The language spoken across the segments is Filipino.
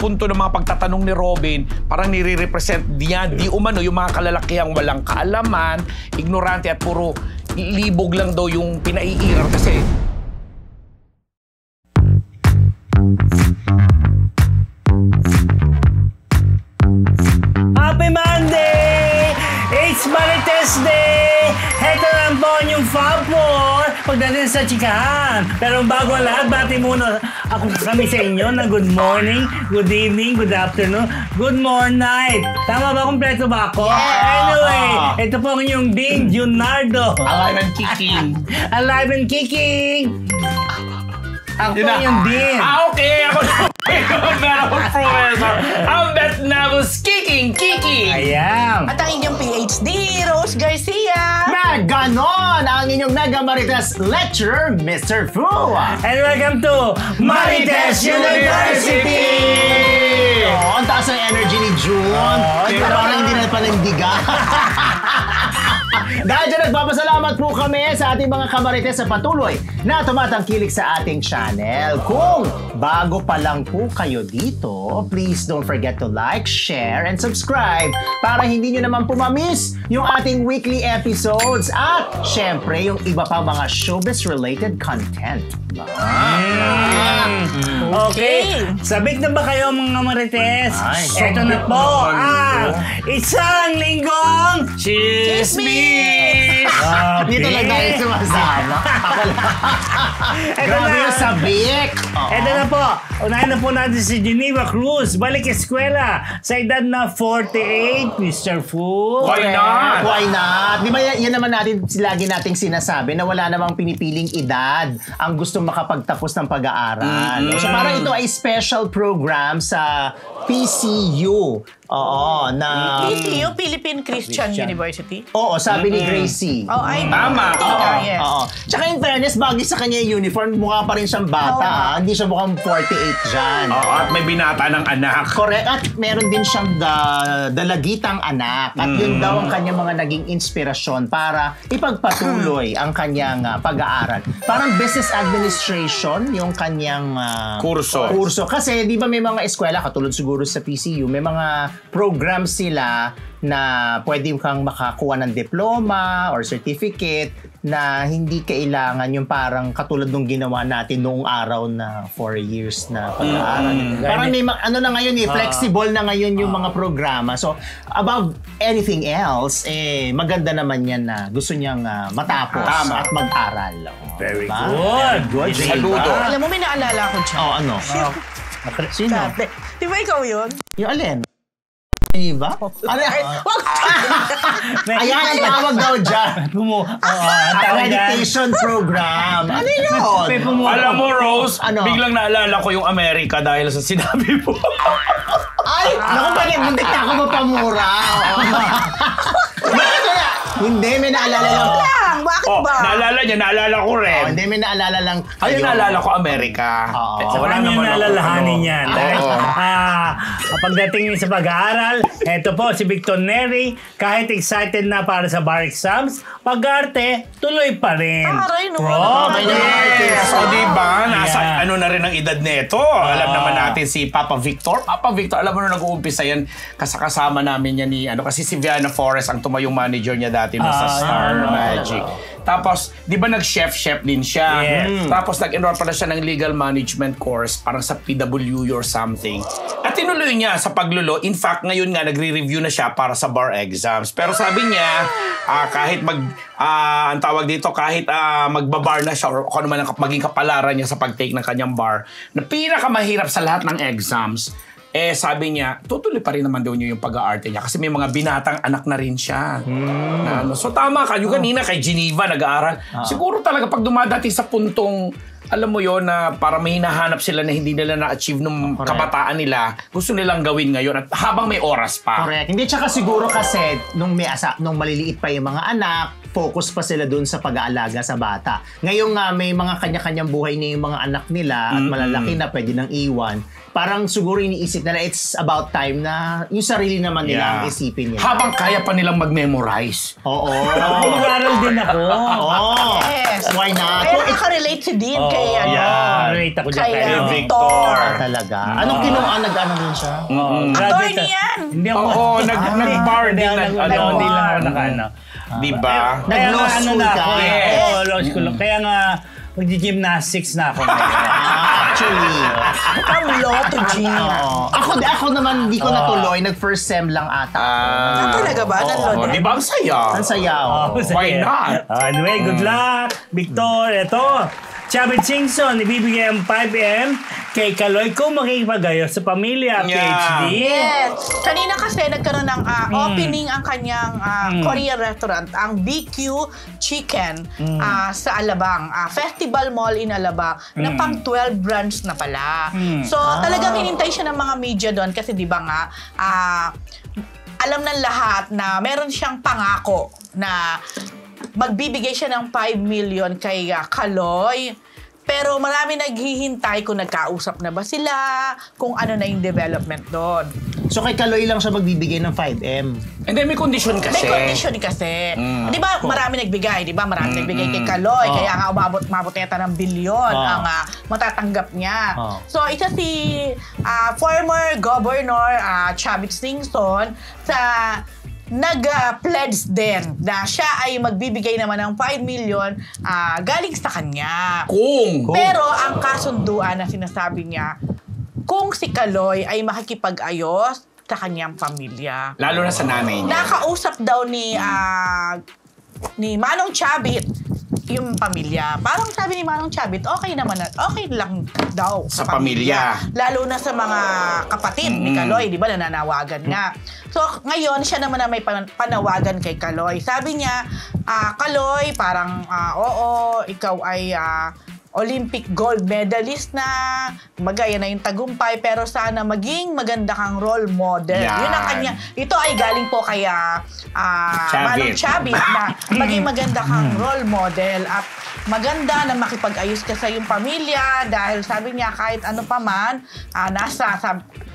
punto ng mga pagtatanong ni Robin, parang nire-represent niya di umano yung mga kalalakihang walang kaalaman, ignorante at puro libog lang daw yung pinaiiral kasi. Happy Monday! It's Marites Day! Heto lang po yung Fab Four pagdating sa chikahan. Pero bago ang lahat, bati muna kami sa inyo ng good morning, good evening, good afternoon, good morning, night. Tama ba? Kompleto ba ako? Yeah. Anyway, ito po ang inyong Dean Junardo. Alive and kicking. Alive and kicking! Ako yung Dean. Okay. Ako na. Meron professor. Ang bet na was kicking. Ayan. At ang inyong PhD, Rose Garcia. Ganon ang inyong Mega Marites lecturer, Mr. Fu. And welcome to Marites University! Ang taas ng energy ni June. Pero parang hindi na panindigan. Dahil dyan, nagpapasalamat po kami sa ating mga kamarites sa patuloy na tumatangkilik sa ating channel. Kung bago pa lang po kayo dito, please don't forget to like, share, and subscribe para hindi nyo naman po ma-miss yung ating weekly episodes at syempre yung iba pa mga showbiz-related content. Okay, sabik na ba kayo mga Marites? Eto na po ang isang linggong Chismis! Dito lang tayo sumasama. Grabe yung sabik. Eto na po, unahin na po natin si Geneva Cruz. Balik eskwela sa edad na 48, Mr. Fu. Why not? Why not? Di ba yan naman natin, lagi nating sinasabi na wala namang pinipiling edad ang gusto makapagtapos ng pag-aaral. So parang ito ay special program sa PCU. Oo, na... PCU, Philippine Christian University. Oo, sabi ni Gracie. Oh, ay, Tama. Yes. Oo. Tsaka in fairness, bagay sa kanya yung uniform, mukha pa rin siyang bata. Hindi siya mukhang 48 dyan. Oo, at may binata ng anak. Correct. At meron din siyang dalagitang anak. At yun daw ang kanyang mga naging inspirasyon para ipagpatuloy ang kanyang pag-aaral. Parang business administration yung kanyang Kurso. Kasi di ba may mga eskwela, katulad siguro sa PCU, may mga programs sila na pwede kang makakuha ng diploma or certificate na hindi kailangan yung parang katulad nung ginawa natin noong araw na 4 years na pag-aaral. Parang may ano na ngayon flexible na ngayon yung mga programa. So, above anything else, maganda naman yan na gusto niyang matapos at mag-aral. Very diba? good. Saludo. Alam mo, may naalala ko dyan. Ano? Sino? Dati. Di ba ikaw yun? Yung alin? Diba? Ayan ang tawag daw dyan. Meditation program. Ano yun? Alam mo, Rose, Ano? biglang naalala ko yung Amerika dahil sa sinabi mo. Ay! Naku, bakit? Muntik na ako mapamura. Hindi, may naalala lang. Bakit Oh, ba? naalala ko rin. Hindi, may naalala lang. Ayun, naalala ko Amerika. Oo. Wala naman nalalahanin yan. Dahil, Oo. pagdating sa pag-aaral, eto po si Victor Neri, kahit excited na para sa bar exams, pag-arte, tuloy pa rin. Aray, no. Yes. O diba, nasa Yeah. ano na rin ang edad nito. Alam naman natin si Papa Victor. Papa Victor, alam mo na nag-uumpisa yan, kasama namin yan ni, kasi si Viana Forrest ang tumayong manager niya dati sa Star Magic. Tapos, di ba nag-chef din siya? Yes. Tapos nag-enroll pala siya ng legal management course, parang sa PWU or something. At tinuloy niya sa paglulo. In fact, ngayon nga, nagre-review na siya para sa bar exams. Pero sabi niya, kahit ang tawag dito, kahit magbabar na siya or kung ano man ang maging kapalaran niya sa pag-take ng kanyang bar, na pinakamahirap sa lahat ng exams, sabi niya, tutuloy pa rin naman daw niyo yung pag-aarte niya kasi may mga binatang anak na rin siya. So tama ka, yung kanina kay Geneva nag-aaral. Siguro talaga pag dumadating sa puntong, alam mo yon na para may hinahanap sila na hindi nila na-achieve nung kabataan nila, gusto nilang gawin ngayon at habang may oras pa. Correct. Hindi, tsaka siguro kasi nung maliliit pa yung mga anak, focus pa sila dun sa pag-aalaga sa bata. Ngayon nga, may mga kanya-kanyang buhay na yung mga anak nila at malalaki na pwede nang iwan. Parang siguro iniisip nila it's about time na yung sarili naman nila ang isipin nila. Habang kaya pa nilang mag-memorize. Oo. Mag-aaral din ako. Oo. Yes. Why not? Kaya nakarelate si Dean kay Relate ako dyan kay kay Victor. Talaga. Anong kinuha? Nag-ano din siya? Attorney yan. Hindi ako. Oo, nag-bar din. Hindi lang ako nakano. Diba? Nag-law Kaya nga, school na ka. ako. Yes. Oo, law school. Kaya nga, mag-gymnastics na ako. Actually. From law to gym. Oo. Ako naman, hindi ko natuloy. Nag-first sem lang ata. Talaga ba? Oh, di ba ang saya? Ang saya. Oh, Oo. Why not? Anyway, good luck, Victor. Ito, Chavit Singson, ibibigay ang 5M kay Kaloy kung makikipag-ayos sa pamilya, PhD. Yes. Kanina kasi nagkaroon ng opening ang kanyang Korean restaurant, ang BQ Chicken sa Alabang. Festival Mall in Alabang na pang 12 branch na pala. So talagang hinintay siya ng mga media doon kasi di ba nga, alam ng lahat na meron siyang pangako na magbibigay siya ng 5 million kay Kaloy. Pero marami naghihintay kung nagkausap na ba sila, kung ano na yung development doon. So kay Kaloy lang siya magbibigay ng 5M. And then may condition kasi. May condition kasi. Di ba marami nagbigay, di ba? Marami nagbigay kay Kaloy. Kaya nga umabot yata ng bilyon ang matatanggap niya. So isa si former Governor Chavit Singson sa nag-pledge din na siya ay magbibigay naman ng 5 million galing sa kanya. Pero ang kasunduan na sinasabi niya, kung si Kaloy ay makikipag-ayos sa kanyang pamilya. Lalo na sa nanay niya. Nakausap daw ni Manong Chavit yung pamilya. Parang sabi ni Manong Chavit, okay lang daw Sa pamilya. Lalo na sa mga kapatid ni Kaloy, di ba, nananawagan nga. So, ngayon, siya naman na may panawagan kay Kaloy. Sabi niya, Kaloy, parang, oo, ikaw ay Olympic gold medalist na, magaya na yung tagumpay, pero sana maging maganda kang role model. Yan. Yun ang kanya. Ito ay galing po kay Manong Chavit na maging maganda kang role model at maganda na makipag-ayos ka sa iyong pamilya dahil sabi niya kahit ano pa man,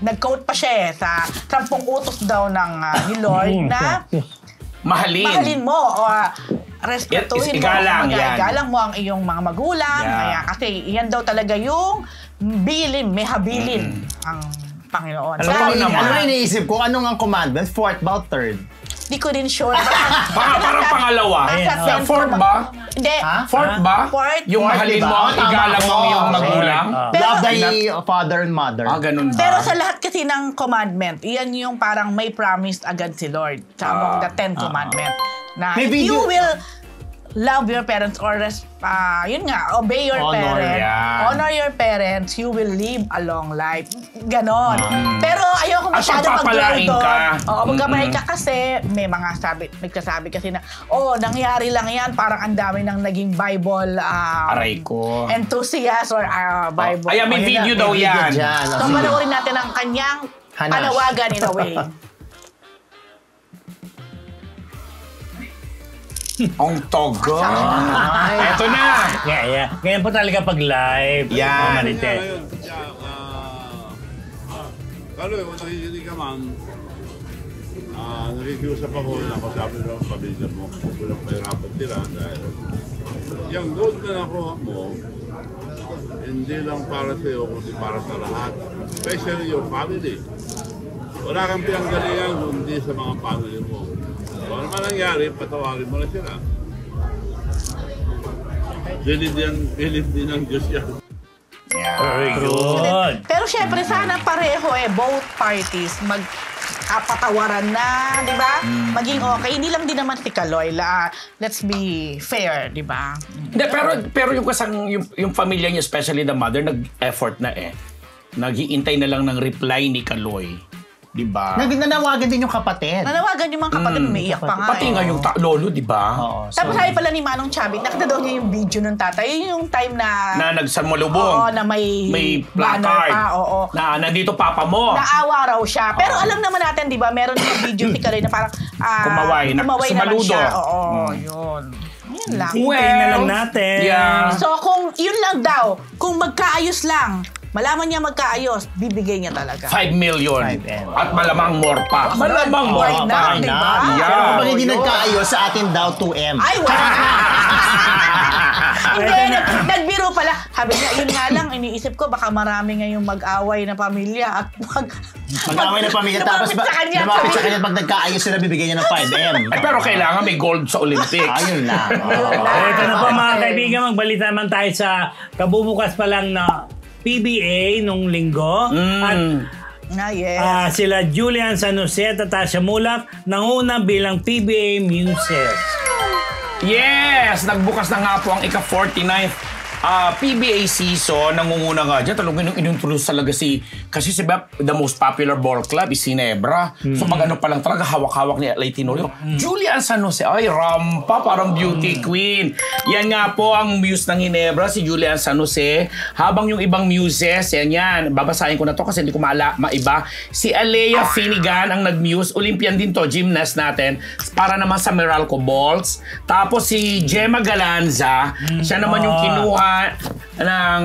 nag-quote pa siya sa 10 utos daw ni Lord na mahalin mo o respetuhin mo, igalang mo ang iyong mga magulang. Kaya kasi iyan daw talaga yung may habilin ang Panginoon. Ano na iniisip ko? Anong ang commandment? Fourth ba o third? Di ko din sure. Parang pangalawa. Fourth ba? Hindi. Fourth ba? Fourth. Yung mahalin mo, igalang mo yung magulang. Love thy father and mother. Ganun ba? Pero sa lahat kasi ng commandment, iyan yung parang may promise agad si Lord sa among the 10 commandment. Na if you will love your parents or yun nga, obey your parents, honor your parents, you will live a long life. Ganon. Pero ayoko masyado mag-dwell doon. Magkamay ka kasi may mga nagsasabi kasi na, nangyari lang yan, parang ang dami ng naging Bible aray ko. enthusiast or Bible. Ay, may video daw yan. So, panoorin natin ang kanyang panawagan in a way. Ang togo. Eto na. Yeah. Ngayon po talaga pag live. Yan. Marites. Kaloy, kung nakikinig ka man, nakikiusap ako na kasabi ng pamilya mo kung walang mahirapan sila dahil yung gold na nakuha mo, hindi lang para sa iyo, kundi para sa lahat. Especially your family. Wala kang pinanggalingan kundi sa mga family mo. Kung ano man nangyari, patawarin mo na sila. Bilid din ang Diyos yan. Very good. Pero syempre, sana pareho both parties magkapatawaran na, di ba? Maging okay. Hindi lang din naman si Kaloy. Let's be fair, di ba? Hindi, pero yung pamilya niya, especially the mother, nag-effort na Nag-iintay na lang ng reply ni Kaloy. Diba? Nanawagan din yung kapatid. Nanawagan yung mga kapatid, umiiyak pa nga. Pati nga yung lolo, di ba? Oo. Tapos sabi pala ni Manong Chavit, nakita daw niya yung video ng tatay. Yun yung time na... Na nagsanmalubong. Oo, na may placard. banner pa, oo. Na nandito papa mo. Naawa raw siya. Pero alam naman natin, di ba, meron yung video tikaloy na parang... Kumaway na naman sumaludo. siya. Oo, yun. Yun lang. Hintayin na lang natin. Yeah. So kung yun lang daw, kung magkaayos lang, malaman niya magkaayos, bibigay niya talaga. 5 million. 5M. At malamang more pa. Malamang more Why pa. not, di ba? Yeah. Pero kapag hindi nagkaayos, sa atin daw 2M. Ay, wala. Hindi, nagbiro pala. Sabi niya, yun nga lang, iniisip ko, baka marami ngayong mag-away na pamilya at Mag-away na pamilya, tapos lumapit sa kanya pag nagkaayos sila, bibigyan niya ng 5M. Ay, pero kailangan may gold sa Olympics. Ayun lang. Ito na po mga kaibigan, magbalita naman tayo sa kabubukas pa lang na PBA nung linggo. At yes. sila Julian San Jose at Tasha Mulak nanguna bilang PBA Muses. Yes! Nagbukas na nga po ang ika-49th PBA season. Nangunguna nga dyan. Talagang inintroduce talaga kasi si the most popular ball club is Ginebra. So mag-ano pa lang talaga, hawak-hawak ni LA Tenorio. Julian San Jose, ay rampa, parang beauty queen. Yan nga po ang muse ng Ginebra, si Julian San Jose. Habang yung ibang muses, yan. Babasahin ko na to kasi hindi ko maiba. Si Alea Finnegan ang nag-muse. Olympian din to, gymnast natin. Para naman sa Meralco Balls. Tapos si Gemma Galanza, siya naman yung kinuha ng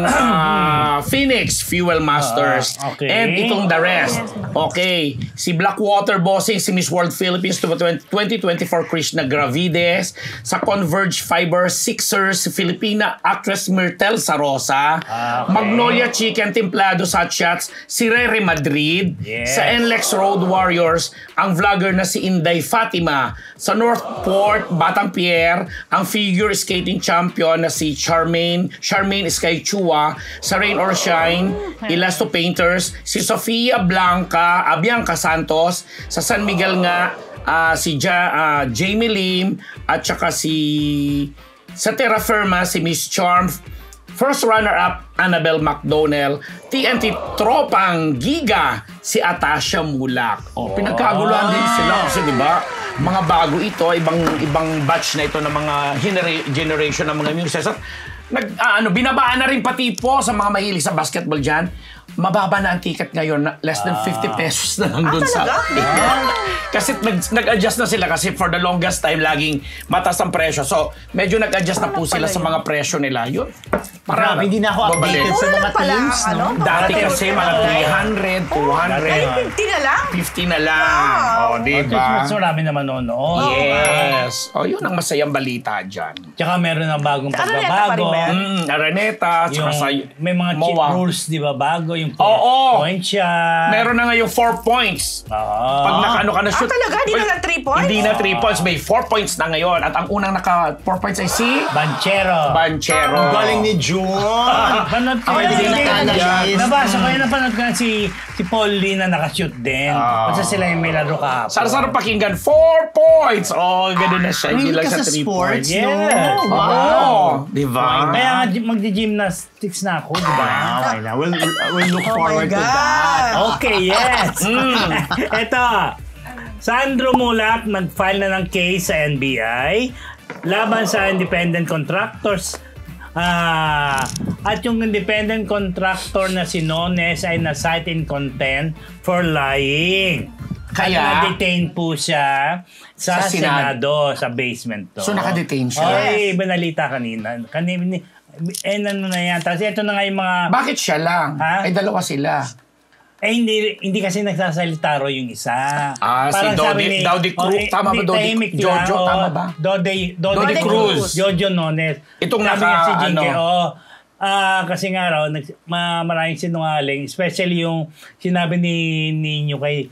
Phoenix Fuel Masters. Okay. And itong the rest. Okay. Si Blackwater Bossing, si Miss World Philippines 2024 Krishna Gravides. Sa Converge Fiber Sixers, si Filipina actress Myrtle Sarosa. Okay. Magnolia Chicken Templado Hot Shots, si Rere Madrid. Yes. Sa NLEX Road Warriors, ang vlogger na si Inday Fatima. Sa Northport, Batang Pierre, ang figure skating champion na si Charmaine Sky Chua. Sa Rain or Shine, Elasto Painters, si Sofia Bianca Santos. Sa San Miguel nga, si Jamie Lim, at saka sa Terra Firma, si Miss Charm. First runner-up, Annabelle McDonnell. TNT Tropang Giga, si Atasha Mulak. Pinagkaguluhan din sila kasi di ba? Mga bago ito, ibang batch na ito ng mga generation ng mga muses. At binabaan na rin pati po sa mga mahilig sa basketball dyan. Mababa na ang ticket ngayon, less than 50 pesos na lang dun sa... Kasi nag-adjust na sila kasi for the longest time laging mataas ang presyo. So, medyo nag-adjust na po sila sa mga presyo nila. Yun. Grabe, hindi na ako updated sa mga teams, no? Dati kasi mga 300, 200. Ay, 50 na lang? 50 na lang. O, diba? Mas marami naman noon. Yes. O, yun ang masayang balita dyan. Tsaka meron ng bagong Araneta pa rin pagbabago. ba yan? Araneta, tsaka sa May mga cheat MOA. rules, di ba, bago yung Oo. point siya. Meron na nga yung 4 points. Pag nakano ka na shoot. Talaga? Hindi na lang 3 points? Hindi na 3 points. May 4 points na ngayon. At ang unang naka 4 points ay si Banchero. Banchero. Ang galing ni June. Panood ko Ako yun. hindi naka-analyze. Nabasa ko yun, napanood ko na si Paul Lee na nakashoot din. Basta sila yung may laro kahapon. Sarap pakinggan. 4 points. Oh, ganun na siya. Hindi lang sa 3 points. Yes. no? Wow. Diba? Kaya nga magdi-gymnastics na ako, di ba? Okay na. We'll look forward to that. Okay, yes. Ito, Sandro Mulak nag-file na ng case sa NBI laban sa independent contractors. At yung independent contractor na si Nones ay na-cite in contempt for lying. Kaya? At na-detain po siya sa Senado, sa basement to. So, naka-detain siya? Ay, banalita kanina. Ano na yan. Tapos ito na nga yung mga... Bakit siya lang? Ha? Ay, dalawa sila. hindi kasi nagsasalita ro yung isa. Si Dodi Cruz. Tama ba, Dodi? Jojo, tama ba? Dodi Cruz. Jojo Nones. Itong sabi niya si Jinke, ano? kasi nga raw, maraming sinungaling. Especially yung sinabi ni Nino kay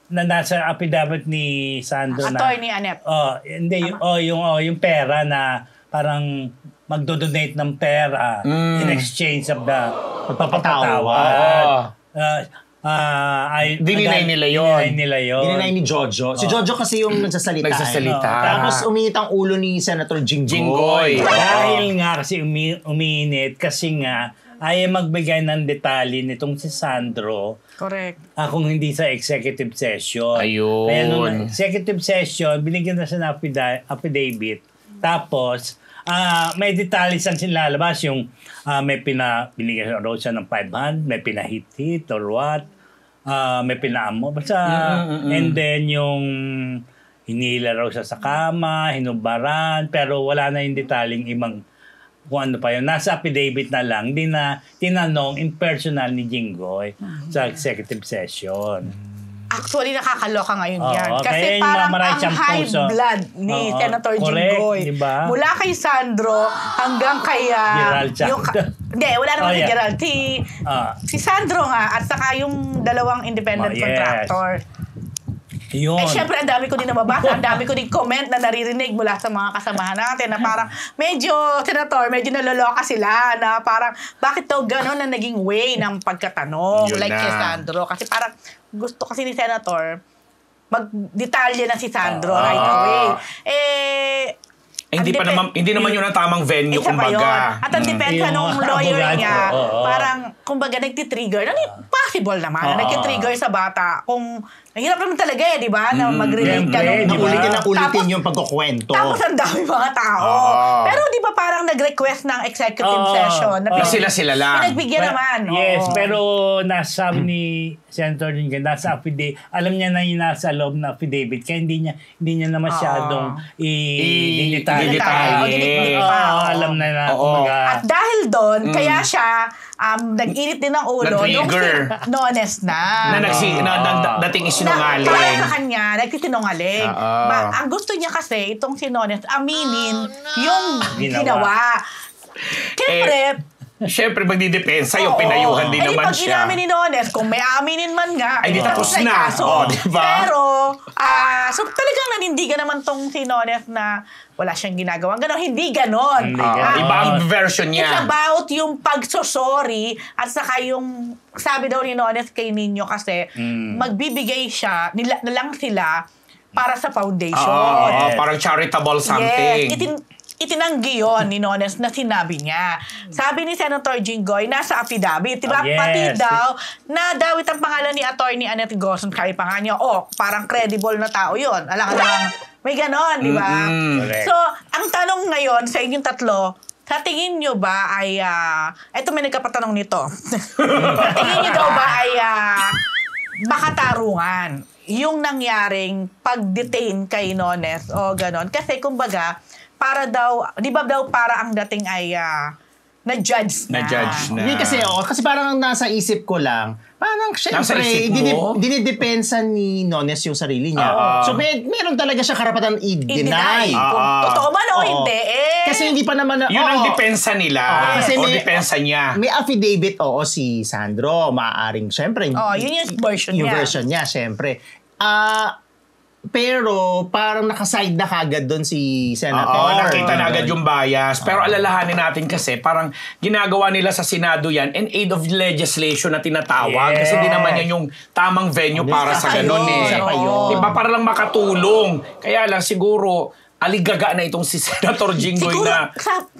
na nasa affidavit ni Sandro na... Attorney Annette. Yung pera na parang magdo-donate ng pera in exchange of the pagpapatawad. Dininay nila yun. Dininay ni Jojo. Si Jojo kasi yung nagsasalita. Tapos uminit ang ulo ni Senator Jinggoy. Dahil nga kasi uminit kasi nga ayaw magbigay ng detalye nitong si Sandro Correct. kung hindi sa executive session. Ayun. Kaya nung executive session, binigyan na siya ng affidavit. Tapos, may detalye saan silalabas yung may binigyan raw siya ng 500, may pinahit-hit or what, may pinaamo. Basta, and then yung hinila raw siya sa kama, hinubaran, pero wala na yung detaling ibang kung ano pa yun. Nasa affidavit na lang, hindi na tinanong in personal ni Jinggoy sa executive session. Actually, nakakaloka ngayon Oo, yan. kaya Kasi yung parang mamaray ang siyang high puso. blood ni Oo, Senator correct, Jinggoy. diba? Mula kay Sandro hanggang kay... Gerald Chacta. Hindi, wala naman Oh, si yeah. Gerald. Si Sandro nga at saka yung dalawang independent Yes. contractor. Yun. Syempre, ang dami ko din nababasa, ang dami ko din comment na naririnig mula sa mga kasamahan natin na parang medyo naloloka sila na parang bakit daw gano'n na naging way ng pagkatanong Yun like na. kay Sandro. Kasi parang gusto kasi ni Senator magdetalye na si Sandro right away. Hindi naman yun ang tamang venue, Isa pa yun. kumbaga. At ang depensa Yung nung mga lawyer abogado, niya, oo. parang, kumbaga, nagtitrigger. Possible naman na nagtitrigger sa bata. Kung, hirap naman talaga di ba? Na mag-relate ka Siyempre, nung... di ba? Ulitin na ulitin Tapos- yung pagkukwento. Tapos ang dami mga tao. Pero di ba parang nag-request ng executive session? Na sila-sila lang. Pinagbigyan naman. Yes, oo. pero nasa ni Senator Jinggoy, nasa affidavit, alam niya na yung nasa loob na affidavit, kaya hindi niya na masyadong i-detalye. Dinidetay pa. Alam na Oo. At dahil doon, kaya siya nag-init din ng ulo nung Nag-trigger. Nones na. Dating Para isinungaling. sa kanya, nagsisinungaling. Ang gusto niya kasi, itong si Nones, aminin yung ginawa. Siyempre, magdidepensa yung Oo. pinayuhan din naman pag siya. inamin ni Nones, kung may aaminin man nga, Ay, di tapos yung na. kaso. Oh, di ba? Pero, so talagang nanindigan naman tong si Nones na wala siyang ginagawa. Ganon, hindi ganon. Hindi ganon. Iba ang version It's niya. about yung pagsosorry at saka yung sabi daw ni Nones kay Nino kasi magbibigay siya, na lang sila para sa foundation. Parang charitable something. Yes, itinanggi yun ni Nones na sinabi niya. Sabi ni Senator Jinggoy, nasa affidavit, diba? Yes. Pati daw, nadawit ang pangalan ni Atty. Annette Gozon, kaya pa nga niya, parang credible na tao yun. Alang-alang, may ganon, di ba? Correct. So, ang tanong ngayon sa inyong tatlo, sa tingin nyo ba ay, eto may nagkapatanong nito. Sa tingin nyo daw ba ay makatarungan yung nangyaring pag-detain kay Nones o ganon? Kasi kumbaga, para daw, di ba daw para ang dating ay na-judge na. Na-judge na. Hindi kasi parang nasa isip ko lang, parang Nasa syempre, isip mo? dinidepensa ni Nones yung sarili niya. So meron talaga siya karapatan i-deny. Kung totoo man o hindi, Kasi hindi pa naman... Yun ang depensa nila. Kasi O may- depensa niya. May affidavit, si Sandro. Maaaring, syempre. yun yung version yung niya. version niya, syempre. Pero parang nakaside na kagad doon si Senator. Nakita na agad yung bias. Pero alalahanin natin kasi, parang ginagawa nila sa Senado yan in aid of legislation na tinatawag. Yes. Kasi hindi naman yan yung tamang venue para sa ganun eh. Isa pa yun. Diba? Para lang makatulong. Kaya lang siguro, aligaga na itong si Senator Jinggoy Siguro, na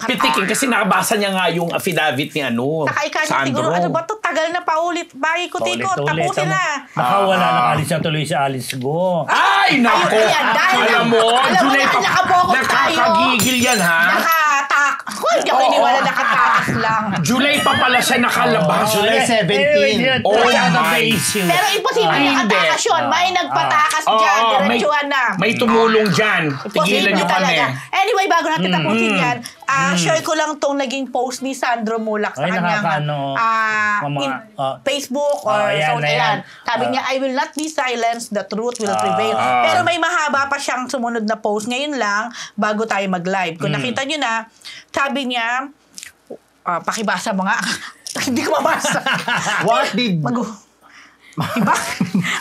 pitikin kasi nakabasa niya nga yung affidavit ni Saka ikaw siguro, ano ba to? Tagal na paulit. Paikot-ikot. Tapusin na. Baka wala na alis na tuloy si Alice Go. Ay, nako! Ayun, ayan, dahil Alam mo, July na, pa- nakabokot tayo. nakakagigil yan, ha? Hindi ako iniwala nakatakas lang. July pa pala siya nakalabas. July 17. Oh my. Pero imposible Ay, hindi. nakatakas yun. May nagpatakas dyan. Diretsuhan na. May tumulong dyan. Tigilan nyo kami. Anyway, bago natin tapusin yan, share ko lang tong naging post ni Sandro Mulak sa Ay, kanyang Facebook or ayan, ayan. ayan. Sabi niya, I will not be silenced, the truth will prevail. Pero may mahaba pa siyang sumunod na post ngayon lang bago tayo mag-live. Kung nakita nyo na, sabi niya, pakibasa mo nga. Hindi ko mabasa. What did... Diba?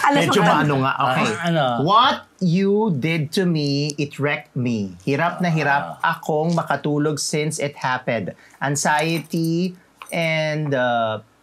Medyo maano nga. Okay. Ano? What you did to me, it wrecked me. Hirap na hirap akong makatulog since it happened. Anxiety and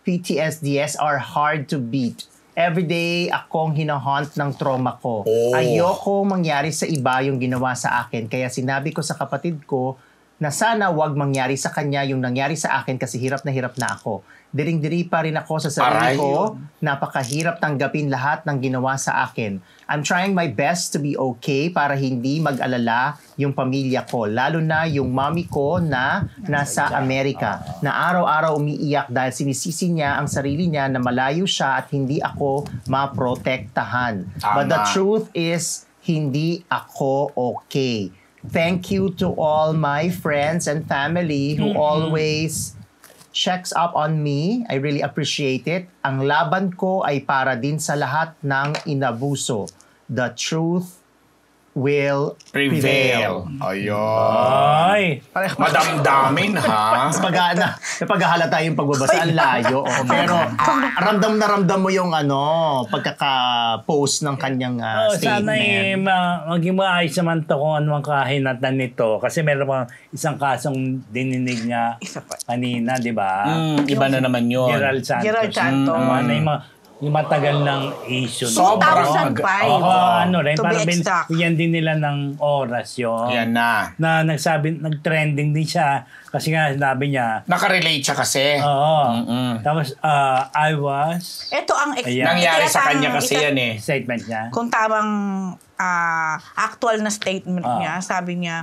PTSDs are hard to beat. Every day, akong hinahaunt ng trauma ko. Ayoko mangyari sa iba yung ginawa sa akin. Kaya sinabi ko sa kapatid ko na sana wag mangyari sa kanya yung nangyari sa akin kasi hirap na ako. Diring-diri pa rin ako sa sarili ko. Napakahirap tanggapin lahat ng ginawa sa akin. I'm trying my best to be okay para hindi mag-alala yung pamilya ko. Lalo na yung mommy ko na nasa Amerika. Na araw-araw umiiyak dahil sinisisi niya ang sarili niya na malayo siya at hindi ako maprotektahan. But the truth is, hindi ako okay. Thank you to all my friends and family who always checks up on me. I really appreciate it. Ang laban ko ay para din sa lahat ng inabuso. The truth will prevail. Ayun. Madamdamin, ha? Napaghahalata yung pagbabasa. Ang layo. Pero ramdam na ramdam mo yung pagkaka-post ng kanyang statement. Sana maging maayos naman to kung anong kahinatan nito. Kasi meron pang isang kasong dininig nga kanina, di ba? Iba na naman yun. Gerald Santos. Yung matagal ng issue. 2005. Rin, parang yan din nila ng oras yun. Yan na. Na nag-trending din siya. Kasi nga, sinabi niya. Nakarelate siya kasi. Oo. Tapos, I was... Ito ang... Nangyari sa kanya kasi yan eh. Statement niya. Kung tamang actual na statement niya, sabi niya,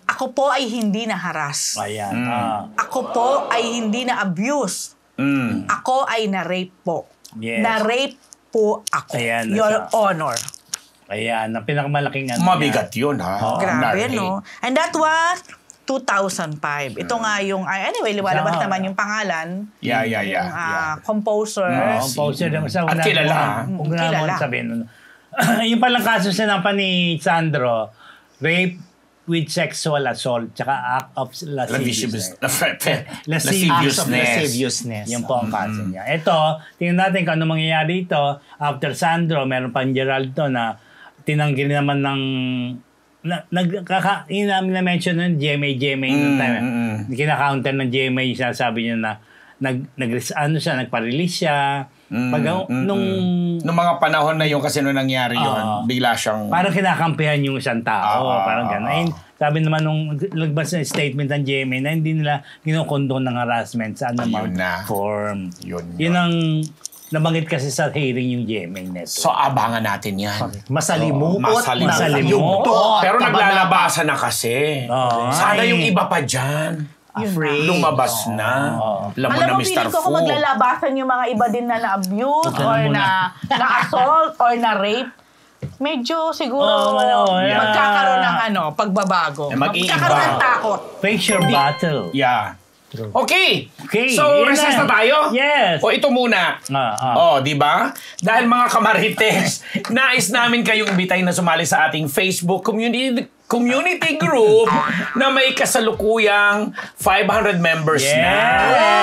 ako po ay hindi na-harass. Ayan. Ako po ay hindi na-abuse. Ako ay na-rape po. Yes. Na-rape po ako. Ayan, Your Honor. Ayan, ang pinakamalaking Mabigat yun, ha? Grabe, no? And that was 2005. Ito nga yung... Anyway, liwalabas naman yung pangalan. Yeah. Composer. Composer. At kilala. Kung mo sabihin. Yung palang kaso sinampa ni Sandro, rape with sexual assault tsaka act of lasciviousness. Lasciviousness. Yung po ang kaso niya. Ito, tingnan natin kung ano mangyayari ito. After Sandro, meron pang Gerald to na tinanggi naman ng yun namin na-mention nun, GMA nung time. Kinaka-counter ng GMA, sabi niya na nagpa-release siya. Nung mga panahon na yun kasi nung nangyari yun, bigla siyang... Parang kinakampihan yung isang tao. Parang gano'n. Sabi naman nung lagbas na statement ng GMA na hindi nila kinukondon ng harassment sa anumang form. Yun ang nabanggit kasi sa hearing yung GMA neto. So abangan natin yan. Masalimuot. Pero naglalabasan na kasi. Sana yung iba pa dyan. Afraid. Lumabas na. Alam mo na, Mr. Fu. Kung maglalabasan yung mga iba din na na-abuse or na-assault or na-rape, medyo siguro magkakaroon ng pagbabago. Magkakaroon ng takot. Face your battle. Yeah. Okay. So, recess na tayo? Yes. O ito muna. Di ba? Dahil mga kamarites, nais namin kayong imbitay na sumali sa ating Facebook community group na may kasalukuyang 500 members na.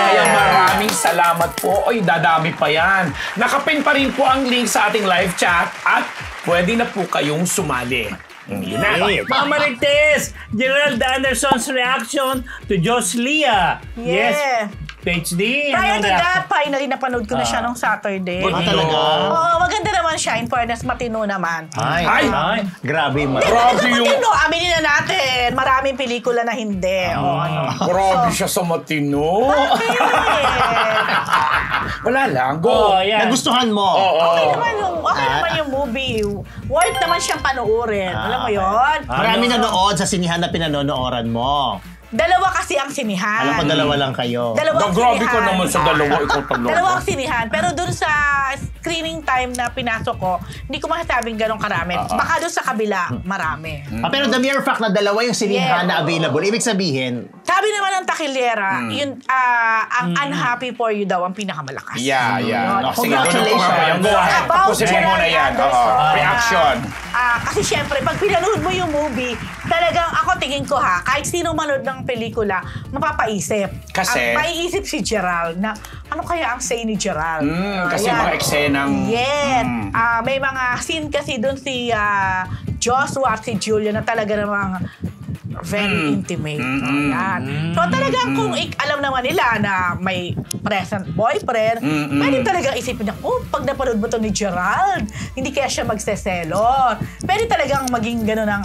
Kaya maraming salamat po. Oy, dadami pa yan. Nakapin pa rin po ang link sa ating live chat at pwede na po kayong sumali. Yun na. Mga Marites, Gerald Anderson's reaction to Joslia. Yes. PhD. Prior to that, finally napanood ko na siya nung Saturday. Talaga? Oo, maganda naman siya. In fairness, matino naman. Ay. Grabe yung Matino, aminin na natin. Maraming pelikula na hindi. Grabe siya sa matino. Wala lang. Go. Nagustuhan mo. Okay naman yung movie. Worth naman siyang panoorin. Alam mo yun? Marami nanood sa sinihan na pinanonooran mo. Dalawa kasi ang sinihan. Alam ko dalawa lang kayo. Grabe ko naman sa dalawa. Ikaw tatlo. Dalawang sinihan. Pero dun sa screening time na pinasok ko, hindi ko masasabing ganun karami. Baka dun sa kabila, marami. Pero the mere fact na dalawa yung sinihan na available, ibig sabihin... Sabi naman ng takilera, yun, ang unhappy for you daw ang pinakamalakas. Yeah. Congratulations. Tapusin mo muna yan. Reaction. Kasi syempre, pag pinanood mo yung movie, talagang ako tingin ko kahit sino manood ng pelikula, mapapaisip. Kasi? Ang maiisip si Gerald na ano kaya ang say ni Gerald? Kasi mga eksenang... Yes. May mga scene kasi doon si Joshua at si Julia na talaga namang Very intimate. Yan. So talagang kung alam naman nila na may present boyfriend, pwede talagang isipin niya, pag napanood mo to ni Gerald, hindi kaya siya magseselo. Pwede talagang maging gano'n ang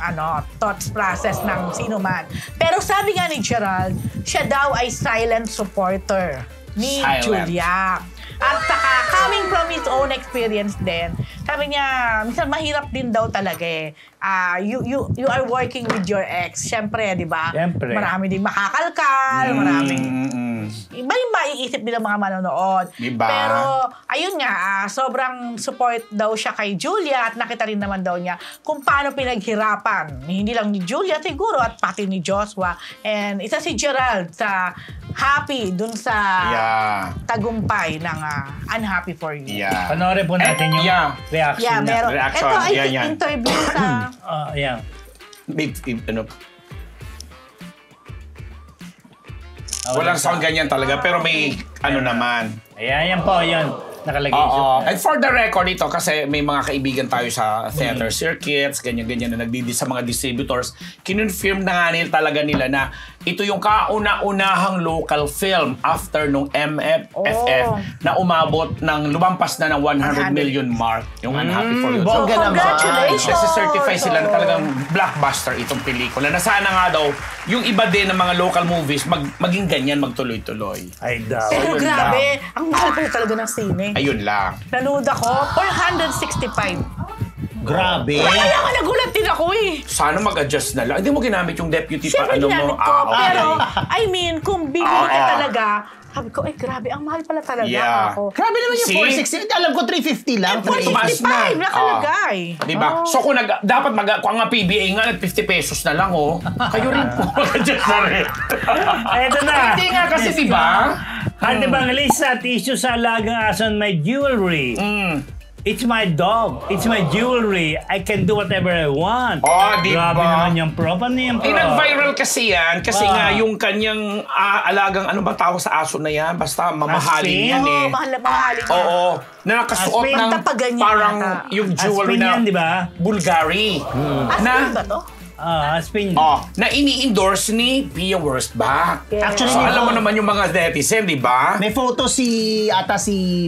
thoughts process ng sino man. Pero sabi nga ni Gerald, siya daw ay silent supporter ni Julia. At saka, coming from his own experience din, sabi niya, minsan mahirap din daw talaga eh. You are working with your ex. Siyempre, di ba? Siyempre. Marami din makakalkal, maraming... Iba yung maiisip nila mga manonood. Diba? Pero, ayun nga, sobrang support daw siya kay Julia at nakita rin naman daw niya kung paano pinaghirapan. Hindi lang ni Julia siguro at pati ni Joshua. And isa si Gerald sa happy dun sa tagumpay ng Unhappy For You. Yeah. Panoorin po natin yung reaction Yeah, niya. meron. Reaction. Ito ay Yan. interview sa... Yan. Walang sound ganyan talaga, pero may naman. Ayan, yan po, yan. Nakalagay Oo. And for the record ito, kasi may mga kaibigan tayo sa theater circuits, ganyan-ganyan na nagdidi sa mga distributors, kinonfirm na nga talaga nila na ito yung kauna-unahang local film after nung MFFF na umabot ng lumampas na ng 100 million mark, yung Unhappy For You. Bongga naman. Congratulations! Kasi certify sila na talagang blockbuster itong pelikula. Na sana nga daw, yung iba din ng mga local movies, maging ganyan, magtuloy-tuloy. Ay daw. Pero Ayun grabe, ang mahal pala talaga ng sine. Ayun lang. Nanood ako, 465. Grabe. Kaya nga nagulat din ako eh. Sana mag-adjust na lang. Hindi mo ginamit yung deputy Siyempre mo. ginamit ko, Okay. pero I mean, kung bibili ka talaga, sabi ko, grabe, ang mahal pala talaga ako. Grabe naman yung See? 460. Alam ko 350 lang. 465 nakalagay. Diba? So kung dapat kung ang PBA nga, 50 pesos na lang, kayo rin po mag-adjust na rin. Eto na. Hindi nga kasi, diba? Ate Bangalisa, tissue sa alagang aso on my jewelry. It's my dog. It's my jewelry. I can do whatever I want. Diba? Grabe naman yung prop. Ano yung prop? Nag-viral kasi yan kasi nga yung kanyang alagang, ano ba tawag sa aso na yan? Basta mamahalin yan eh. Mahalin yan. Oo. Na nakasuot Aspin. ng Tapaganyan parang yata. yung jewelry Aspin na yan, di ba? Bulgari. Aspin ba to? Aspin. Na ini-endorse ni Pia Wurtzbach. Yeah. Actually, So may alam mo naman yung mga netizen, di ba? May photo si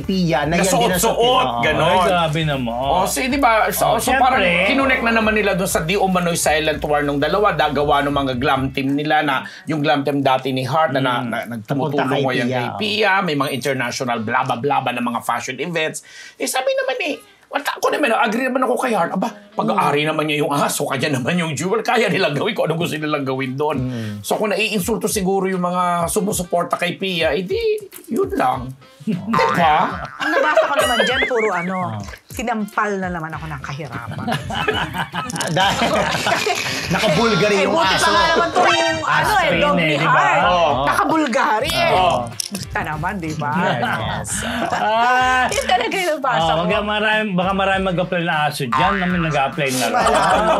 Pia na yan din ang Nasuot-suot, Ay, ganon. grabe naman. So, di ba? So Syempre. parang kinunek na naman nila doon sa di umano'y silent war nung dalawa. Dagawa ng mga glam team nila na yung glam team dati ni Hart na Napunta nagtumutulong kay ngayon Pia. kay Pia. May mga international blaba-blaba na mga fashion events. Sabi naman ako naman, agree naman ako kay Hart. Pag-aari naman niya yung aso, kanya naman yung jewel, kaya nilang gawin kung ano gusto nilang gawin doon. So kung naiinsulto siguro yung mga sumusuporta kay Pia, yun lang. Diba? Ang nabasa ko naman dyan, puro sinampal na naman ako ng kahirapan. Dahil naka-Bulgari yung buti aso. pa nga naman to yung Aspin dog ni eh, di ba? Hart. Oo. Naka-Bulgari Gusta naman, di ba? Yes. Yun talaga yung nabasa ko. Baka marami mag-apply na aso dyan. Namin nag-apply na rin.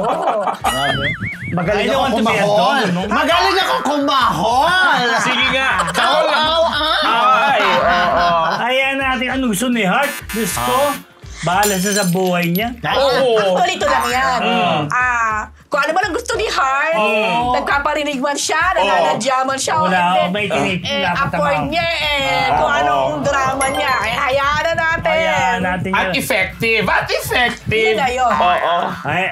Oo. Magaling I don't ako want to be a kumahol. dog, no? Magaling ako kumahol. Sige nga. Ay, ayan natin. Ano gusto ni Hart? Gusto. Bahala siya sa buhay niya. Actually, ito lang yan. Kung ano ba ang gusto ni Hart, nagpaparinig man siya, nananadya man siya, Wala hindi. ako, may tinipilapit Afford niya kung anong drama niya. Hayaan na natin. Hayaan natin At yun. effective. Yun na yun. Oo. Ay,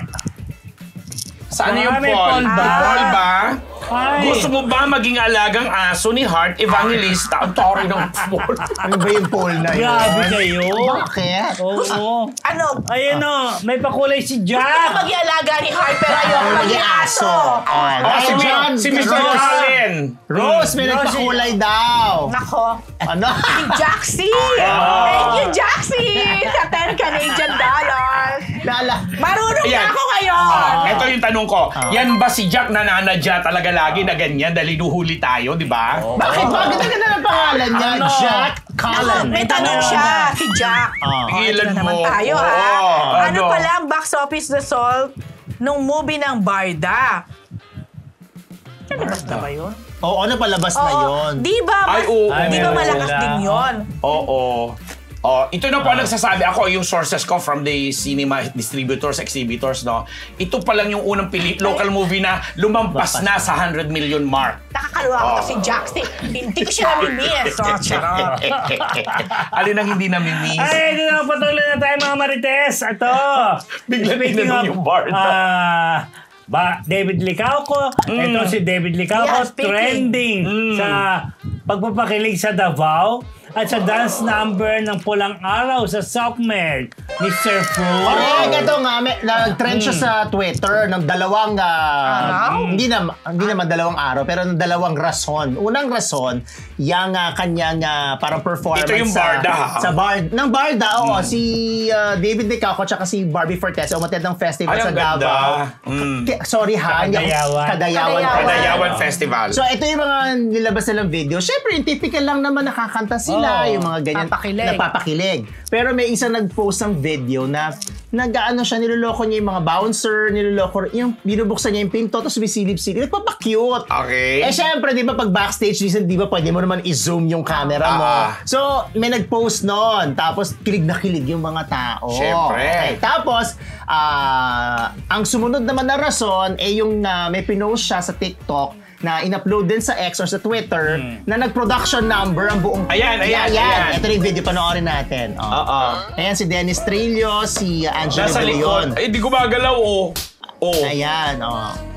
Saan yung May Paul? Paul ba? Paul ba? Ay. Gusto mo ba maging alagang aso ni Hart Evangelista? Ang tori ng Paul. Ano ba yung poll na yun? grabe kayo. Bakit? Oo. Ano? Ayun o, may pakulay si Jack. Mag-ialaga ni Hart, pero ayoko maging aso. Si Mr. Allen. Rose, may nagpakulay daw. Nako. Ano? Si Jaxie! Thank you, Jaxie! Sa $10 Canadian. Marunong na ako ngayon! Ito yung tanong ko. Yan ba si Jack na nananadya talaga lagi na ganyan dahil inuhuli tayo, di ba? Bakit? Bakit ang ganda ng pangalan niya? Ano? Jack Cullen. May tanong siya, si Jack. Pigilan Ito na naman mo. tayo, Oo, ha? Ano pala ang box office result nung movie ng Barda? Nalabas na ba yun? Oo, ano palabas na yun? Di ba? Ay, oo. Di ba Ay, malakas wala. din yun? Oo. Oh, ito na po ang nagsasabi ako, yung sources ko from the cinema distributors, exhibitors, no. Ito pa lang yung unang local movie na lumampas na sa 100 million mark. Nakakaluwa ko si Jax. Hindi ko siya namimiss. So, charot. Alin ang hindi namimiss? Ay, ito na, patuloy na tayo mga Marites. Ito. Bigla Speaking tinanong of, yung Barda. David Licauco. Ito si David Licauco, Yeah, speaking. trending sa pagpapakilig sa Davao at sa dance number ng Pulang Araw sa Southmed ni Sir Fu. Correct, ito nga, nag-trend siya sa Twitter ng dalawang, hindi naman dalawang araw, pero ng dalawang rason. Unang rason, yung kanyang parang performance Ito yung Barda, ha? sa Barda, oo. Si David Licauco tsaka si Barbie Fortes, umatid ng festival Ay, sa ang ganda. Davao. Sorry ha, Kadayawan Festival. So, ito yung mga nilabas nilang video. Siyempre, yung typical lang naman nakakanta sila, yung mga ganyan. Napapakilig. Pero may isa nag-post ng video na nag-ano siya, niloloko niya yung mga bouncer, yung binubuksan niya yung pinto, tapos sumisilip-silip. Nagpapakute. Okay. Eh, syempre, di ba, pag backstage, di ba, pwede mo naman i-zoom yung camera mo. So, may nag-post nun. Tapos, kilig na kilig yung mga tao. Syempre. Okay. Tapos, ang sumunod naman na rason, yung may pinost siya sa TikTok na in-upload din sa X or sa Twitter na nag-production number ang buong... Ayan. Ito yung video, panoorin natin. Ayan, si Dennis Trillo, si Angelo Nasa De likod. Leon. Ay, di gumagalaw, Ayan,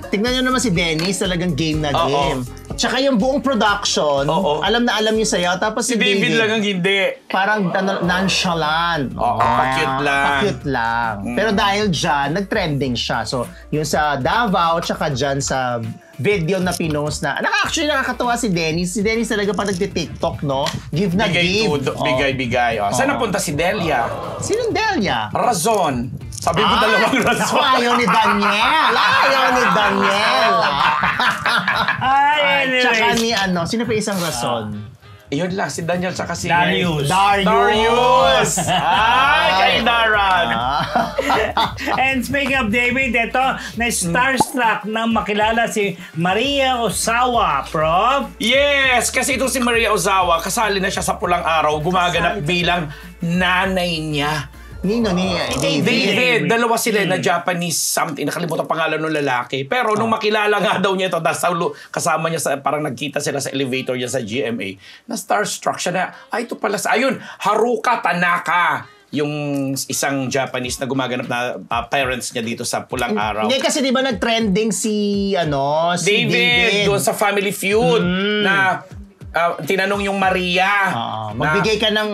Tignan nyo naman si Dennis, talagang game na game. Tsaka yung buong production, alam na alam yung sayaw. Tapos Si David lang ang hindi. parang nonchalant. Pa-cute lang. Pa-cute lang. Pero dahil dyan, nag-trending siya. So, yung sa Davao, tsaka dyan sa video na pinost na, actually nakakatawa si Dennis. Si Dennis talaga pa nagti-TikTok, no? Give na give. Bigay. Saan napunta si Delia? Sinong Delia? Razon. Sabi mo dalawang Naku, razon. ayaw ni Daniel. Ay, Tsaka anyways. ni sino pa isang rason? Yun lang, si Daniel tsaka si... Darius. Darius! Ay, kay Daran! And speaking of David, ito, na-starstruck nang makilala si Maria Ozawa, Prof. Yes! Kasi ito si Maria Ozawa, kasali na siya sa Pulang Araw, gumaganap bilang nanay niya. Nino ni David. Dalawa sila na Japanese something. Nakalimutan pangalan ng lalaki. Pero nung makilala nga daw niya ito, kasama niya sa, parang nagkita sila sa elevator niya sa GMA, na starstruck siya na, ito pala ayun, Haruka Tanaka. Yung isang Japanese na gumaganap na parents niya dito sa Pulang Araw. Hindi kasi di ba nag-trending si David doon sa Family Feud na tinanong yung Maria. Magbigay ka ng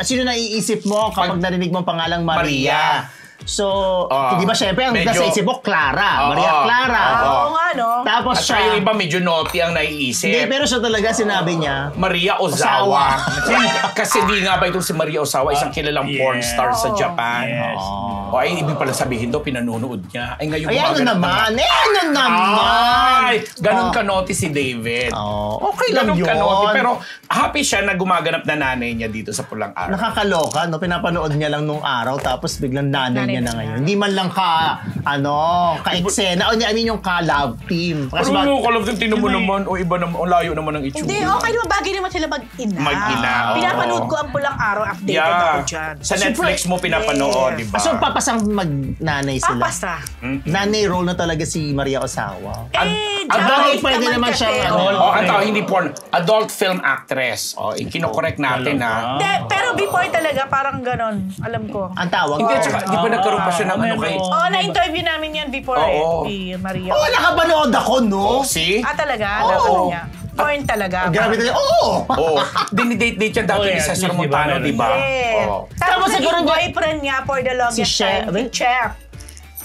sino naiisip mo kapag narinig mo ang pangalang Maria? So, di ba syempre, ang nasa isip mo, Clara. Maria Clara. Oo nga, no? At Tapos siya yung iba medyo naughty ang naiisip. Hindi, pero siya talaga sinabi niya, Maria Ozawa. Kasi di nga ba itong si Maria Ozawa, isang kilalang porn star sa Japan. Yes. Ay, ibig pala sabihin daw, pinanonood niya. Ay, ngayon ano naman? Ay, ganun ka-naughty si David. Okay lang Ganun yun. ka-naughty. Pero happy siya na gumaganap na nanay niya dito sa Pulang Araw. Nakakaloka, no? Pinapanood niya lang nung araw, tapos biglang nanay niya na ngayon. Hindi man lang ka-eksena. I mean, yung ka-love team. Ano mo, Call of Duty mo naman, o iba naman, o layo naman ng itsura. Hindi, okay naman. Bagay naman sila mag-ina. Mag-ina, oo. Pinapanood ko ang Pulang Araw. Updated ako dyan. Sa Netflix mo pinapanood, di ba? So, papasang mag-nanay sila. Papasa. Nanay role na talaga si Maria Ozawa. Adult, pwede naman siya, hindi porn. Adult film actress. Kinokorek natin, ha? Pero before talaga, parang ganon. Alam ko. Ang tawag. Hindi, tsaka, di ba nagkaroon pa siya ng ano kay... Na-interview namin yan before si Maria. Nakapanood ako, no? See? Talaga? Alam niya. Porn talaga. Grabe talaga. Dinidate-date yan dati ni Cesar Montano, di ba? Yes. Tapos siguro naging boyfriend niya for the longest time, si Chef.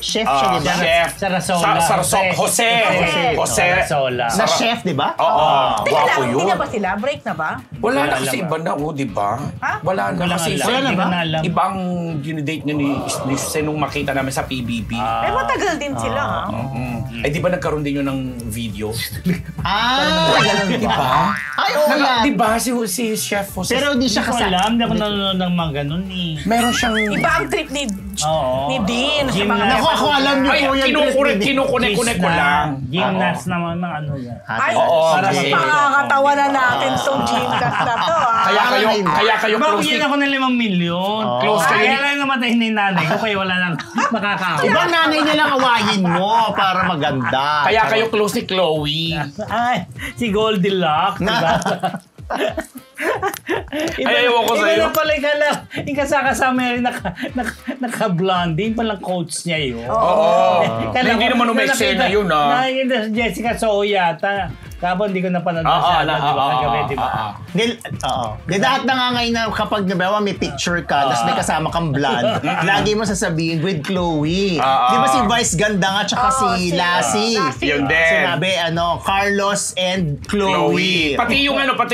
Chef siya, di ba? Chef. Sarasola. Jose. Sarasola. Na chef, di ba? Oo. Teka lang, Wapo hindi yun. na ba sila? Break na ba? Wala na kasi iba na, di ba? Ha? Wala na kasi. Wala na ba? Ibang dinidate niya ni nung makita namin sa PBB. Matagal din sila, ha? Ay, di ba nagkaroon din yun ng video? Ganun Di ba? Ay, oo nga. Di ba si Chef Jose? Pero di siya Hindi ko kasama. alam, hindi ako nanonood ng mga ganun eh. Meron siyang... Iba ang trip ni Oo. Dean sa Gym mga na. Nako, ako alam niyo po yan. Kinukunek ko lang. Gymnast naman ng ano yan. Ay, Oo, para okay. makakatawa na natin tong Gymcast na to. Kaya kayo close Bakit ako ng 5 milyon? Close kayo Kaya lang namatay ni nanay ko, kaya wala nang makakawa. Ibang nanay niya lang awayin mo para maganda. Kaya kayo close ni Chloe. Ay, si Goldilocks, diba? Ayaw ko sa'yo. Iba na pala yung kasama rin naka-blondie, palang coach niya yun. Oo. Hindi naman umeksena yun, ah. Nakikita si Jessica Soho yata. Kapag hindi ko napanood Oo, siya, di ba? Kagabi, di ba? Di lahat na nga ngayon na kapag nabawa may picture ka, tapos may kasama kang blonde, lagi mo sasabihin with Chloe. Di ba si Vice ganda nga, tsaka si Lassie. Yun din. Sinabi, Carlos and Chloe. Pati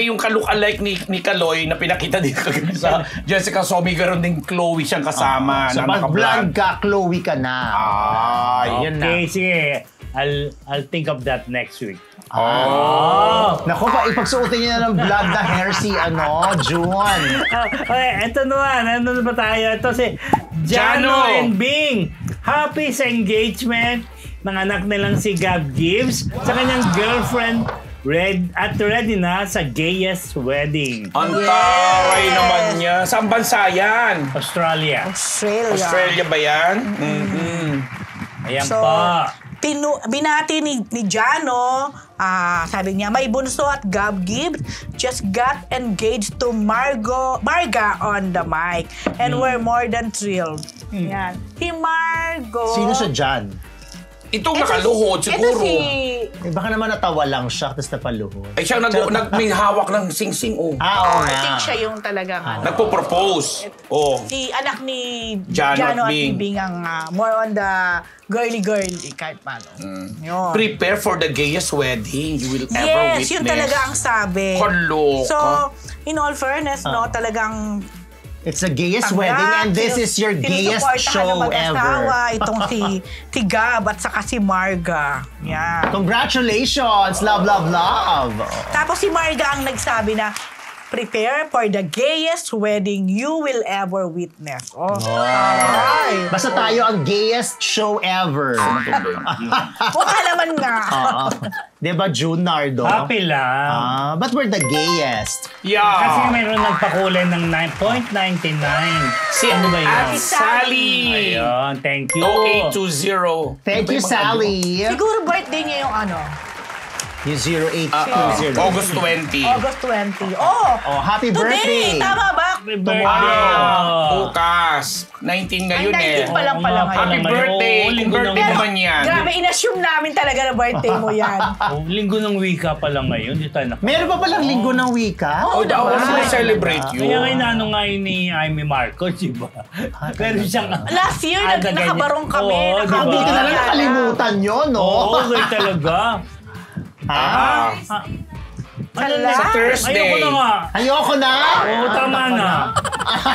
yung ka-look-alike ni Kaloy na pinakita dito sa Jessica Sobi, garon din Chloe siyang kasama. So pag blonde ka, Chloe ka na. Yun na. Okay, sige. I'll think of that next week. Naku, ipagsuotin niya na ng blonde na hair si June. Okay, eto naman. Ano na ba tayo? Ito si Jano and Bing. Happy sa engagement ng anak nilang si Gab Gibbs sa kanyang girlfriend ready na sa gayest wedding. Ang taray naman niya. Saan bansa yan? Australia. Australia ba yan? Ayan So, pa. binati ni Jano, sabi niya, may bunso at Gab Gibbs just got engaged to Marga on the mic. And we're more than thrilled. Yan. Si Margo. Sino siya dyan? Itong nakaluhod siguro. Ito si... Baka naman natawa lang siya, tapos napaluhod. Ay siya may hawak ng sing-sing. Oo I nga. think siya yung talagang... Nagpo-propose. Si anak ni Jano at Bing. Bing ang more on the girly kahit paano. Yun. Prepare for the gayest wedding you will ever witness. Yes, yun talaga ang sabi. Kaloka. So, in all fairness, talagang It's the gayest wedding and this is your gayest show ever. Itong si Gab at saka si Marga. Yan. Congratulations! Love, love, love! Tapos si Marga ang nagsabi na, prepare for the gayest wedding you will ever witness. Ay. Basta tayo ang gayest show ever. Mukha naman nga. Diba, June Nardo? Happy lang. But we're the gayest. Yeah. Kasi mayroon nagpakulay ng 9.99. Si Ano ba yun? Ate Sally. Ayun, thank you. 0820. Thank you, Sally. Siguro birthday niya yung ano? Yung 0820. August 20. August 20. Oh, happy birthday! Today! Tama ba? Happy birthday. Wow. Bukas. 19 ngayon Ay, 19 pa lang pala ngayon. Happy birthday. Kung birthday Pero, naman yan. grabe, in-assume namin talaga na birthday mo yan. Linggo ng wika pa lang ngayon. Di tayo Meron pa palang linggo ng wika? Oh, daw ako celebrate you. Kaya ngayon ano nga yun ni Amy Marcos, di ba? Pero siyang... Last year, nakabarong kami. Oo, diba? Hindi ko na lang nakalimutan yun, no? Oo, ganyan talaga. Sa Thursday. Ayoko na nga. Ayoko na! Oo, tama na.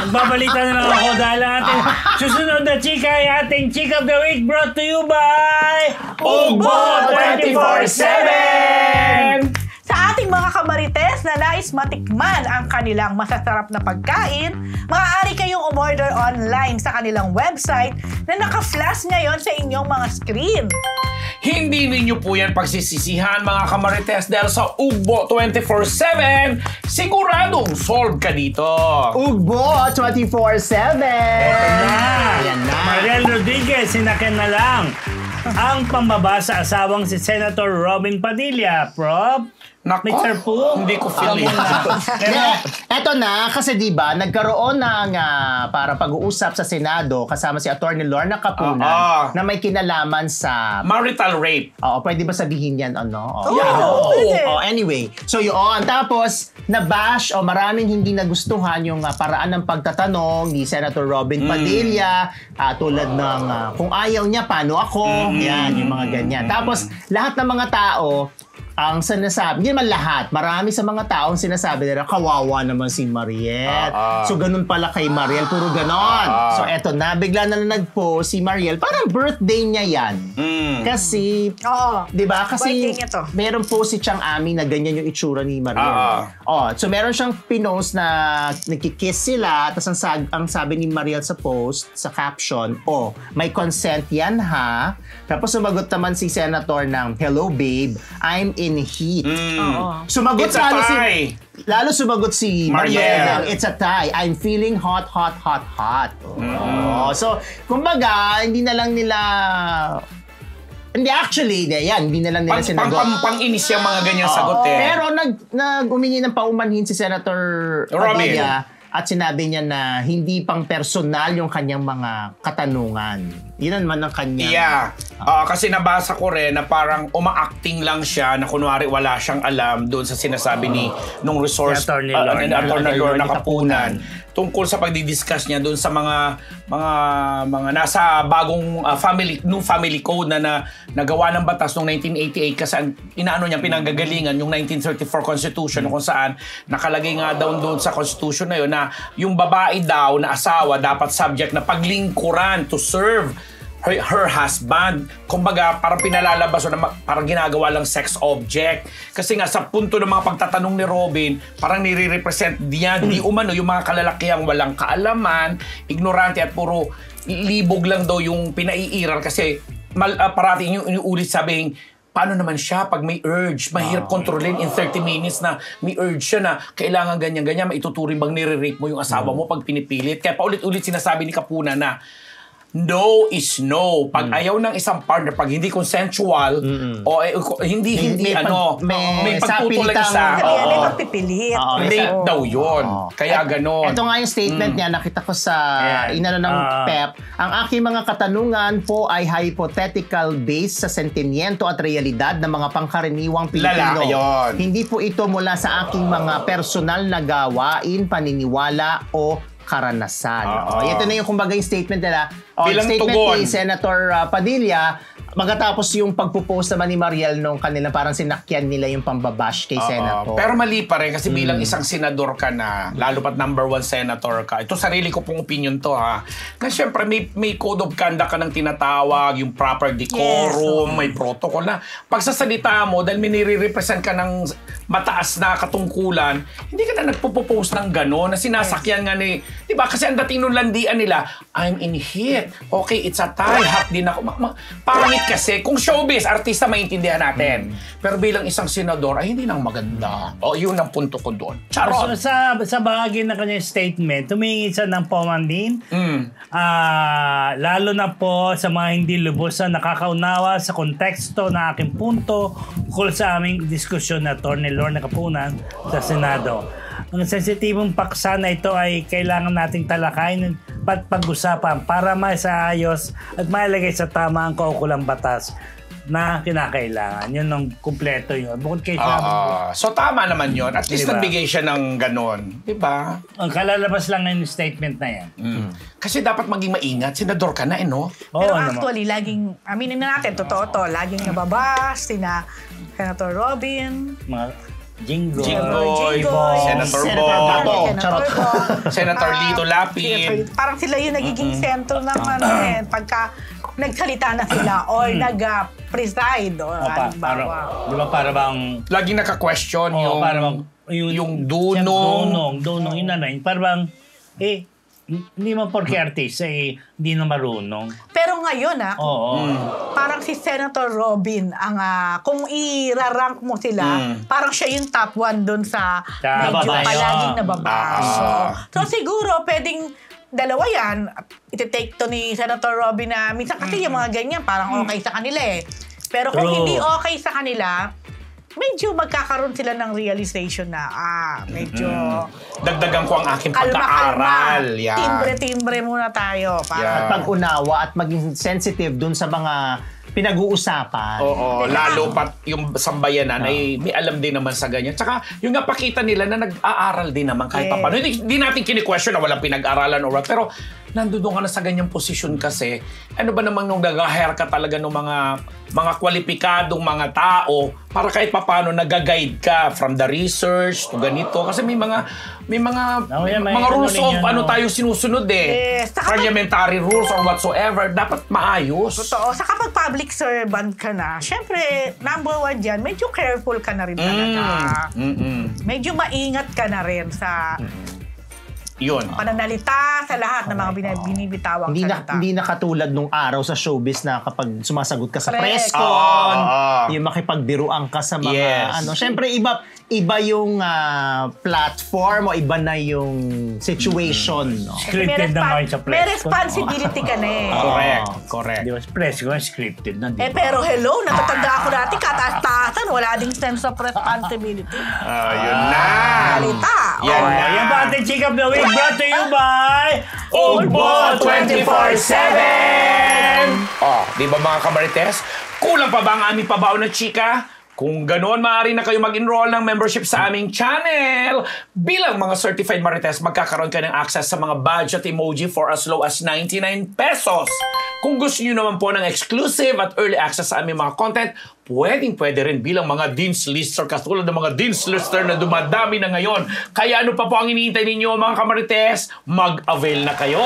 Magbabalita na lang ako dahil ang ating susunod na chika ay ating Chick of the Week brought to you by Ugbo 24/7! Sa ating mga kamarites na nais matikman ang kanilang masasarap na pagkain, maaari kayong umorder online sa kanilang website na naka-flash ngayon sa inyong mga screen. Hindi ninyo po yan pagsisisihan mga kamarites dahil sa Ugbo 24/7, siguradong solve ka dito. Ugbo 24/7! Ayan na. Mariel Rodriguez, sinakyan na lang ang pambaba sa asawang si Senator Robin Padilla. Prof, Nako, Mr. Poo, hindi ko feel Amo na. Eto na, kasi diba, nagkaroon ng para pag-uusap sa Senado kasama si Attorney Lorna Capunan na may kinalaman sa... marital rape. Oo, pwede ba sabihin yan, ano? pwede. Anyway, so yun. Tapos, nabash o maraming hindi nagustuhan yung paraan ng pagtatanong ni Senator Robin Padilla, tulad ng kung ayaw niya, paano ako? Yan, yung mga ganyan. Tapos, lahat ng mga tao, ang sinasabi, hindi naman lahat, marami sa mga taong sinasabi nila, kawawa naman si Mariel. So, ganun pala kay Mariel, puro ganon. So, eto na, bigla na nag-post si Mariel, parang birthday niya yan. Kasi, Oo. di ba? Kasi, Birthday niya to. meron post si Chang Ami na ganyan yung itsura ni Mariel. So, meron siyang pinost na nagkikiss sila, tapos ang sabi ni Mariel sa post, sa caption, may consent yan ha. Tapos sumagot naman si Senator ng, hello babe, I'm in heat. Sumagot It's a tie. lalo sumagot si Mariel. Mariel. It's a tie. I'm feeling hot. So, kumbaga, hindi na lang nila... Hindi, actually, hindi na lang nila sinagot. Pang-inis yung mga ganyang sagot eh. Pero nag-umingi ng paumanhin si Senator Robin. Padilla at sinabi niya na hindi pang personal yung kanyang mga katanungan. Yun naman ang kanyang... Yeah. Kasi nabasa ko rin na parang uma-acting lang siya na kunwari wala siyang alam doon sa sinasabi nung resource Attorney Lorna Kapunan tungkol sa pagdi-discuss niya doon sa mga nasa bagong family code na nagawa ng batas noong 1988 kasi niya pinanggagalingan yung 1934 Constitution kung saan nakalagay nga daw doon sa Constitution na yun na yung babae daw na asawa dapat subject na paglingkuran to serve her husband. Kumbaga, parang pinalalabas o na parang ginagawa lang sex object. Kasi nga, sa punto ng mga pagtatanong ni Robin, parang nire-represent diyan, di umano yung mga kalalakihang walang kaalaman, ignorante at puro libog lang daw yung pinaiiral kasi parating yung inuulit sabing, paano naman siya pag may urge, mahirap kontrolin in 30 minutes na may urge siya na kailangan ganyan-ganyan, maituturing bang nire-rape mo yung asawa mo pag pinipilit. Kaya paulit-ulit sinasabi ni Kapuna na no is no. Pag ayaw ng isang partner, pag hindi consensual, o hindi may pagtutulan isa. May pagpipilit. Rape daw yun. Kaya ganon. Ito nga yung statement niya, nakita ko sa inano ng PEP. Ang aking mga katanungan po ay hypothetical based sa sentimiento at realidad ng mga pangkaraniwang Pilipino. Hindi po ito mula sa aking mga personal na gawain, paniniwala o karanasan. Ito na yung kumbaga yung statement nila. Bilang Statement tugon ni Senator Padilla, magkatapos yung pagpo-post naman ni Mariel nung kanila parang sinakyan nila yung pambabash kay Senator. Pero mali pa rin kasi bilang isang senador ka na, lalo pat number 1 senator ka, ito sarili ko pong opinion to ha, na syempre may code of conduct ka ng tinatawag, yung proper decorum, may protocol na pagsasalita mo dahil may nire-represent ka ng mataas na katungkulan, hindi ka na nagpo-post ng gano'n na sinasakyan nga ni, di ba? Kasi ang dating nung landian nila, I'm in heat. Okay, it's a tie. Hot din ako. Pangit kasi. Kung showbiz, artista, maintindihan natin. Pero bilang isang senador, ay hindi nang maganda. Yun ang punto ko doon. Charot! Sa bahagi na kanyang statement, tumingi siya ng paumanhin. Lalo na po sa mga hindi lubos na nakakaunawa sa konteksto na aking punto kung sa aming diskusyon na Attorney Lorna Kapunan sa Senado. Ang sensitibong paksa na ito ay kailangan nating talakayin at pag-usapan para maisayos at mailagay sa tama ang kaukulang batas na kinakailangan. Yun ang kumpleto yun. Bukod kay so tama naman yun. At least nagbigay siya ng ganon. Diba? Ang kalalabas lang ng statement na yan. Kasi dapat maging maingat. Senador ka na no? Pero actually, laging, aminin na natin, totoo to, laging nababas, Senator Robin, Mga Jinggoy, Senator Bo, Senator Lito Lapid. Parang sila yung nagiging sentro ng pagka nagsalita na sila or nag-preside o halimbawa. Di ba para bang... Laging naka-question yung dunong, yun na rin. Para bang, hindi man porke artista, hindi na marunong. Pero ngayon, parang si Senator Robin, kung i-rank mo sila, parang siya yung top 1 doon sa medyo palaging nababaso. So siguro, pwedeng dalawa yan, iti-take to ni Senator Robin na minsan kasi yung mga ganyan, parang okay sa kanila eh. Pero kung hindi okay sa kanila, medyo magkakaroon sila ng realization na, medyo... Dagdagan ko ang aking pagkaaral. Kalma. Timbre-timbre muna tayo. At pag-unawa at maging sensitive dun sa mga pinag-uusapan. Oo, lalo pat yung sambayanan ay may alam din naman sa ganyan. Tsaka yung napakita nila na nag-aaral din naman kahit paano. Hindi natin kini-question na walang pinag-aralan or what, pero nandoon ka na sa ganyang posisyon kasi, ano ba namang nung nag-hire ka talaga ng mga kwalipikadong mga tao para kahit papaano nag-guide ka from the research to ganito. Kasi may mga rules of ano tayo sinusunod eh. Yes. Parliamentary rules or whatsoever. Dapat maayos. Totoo. Sa kapag public servant ka na, syempre, number one dyan, medyo careful ka na rin talaga. Medyo maingat ka na rin sa yun. pananalita, sa lahat ng mga binibitawang salita. Hindi na katulad nung araw sa showbiz na kapag sumasagot ka sa Correct. press con, yung makipagbiruan ka sa mga Syempre iba yung platform o iba na yung situation. No? Scripted na nga sa press. May responsibility ka na eh. Correct. Di ba, press ko, scripted na. Pero hello, natatanda ako dati, kataas-taasan, wala ding sense of responsibility. Yun na. Salita. Yan na. Yan ba ating Chick of the Week brought to you by Ugbo 24/7! Di ba mga kamarites? Kulang pa ba ang aming pabaon na chika? Kung ganoon, maaari na kayo mag-enroll ng membership sa aming channel. Bilang mga certified marites, magkakaroon kayo ng access sa mga badge at emoji for as low as 99 pesos. Kung gusto nyo naman po ng exclusive at early access sa aming mga content, pwede rin bilang mga Dean's Lister, katulad ng mga Dean's Lister na dumadami na ngayon. Kaya ano pa po ang iniintay ninyo mga kamarites? Mag-avail na kayo!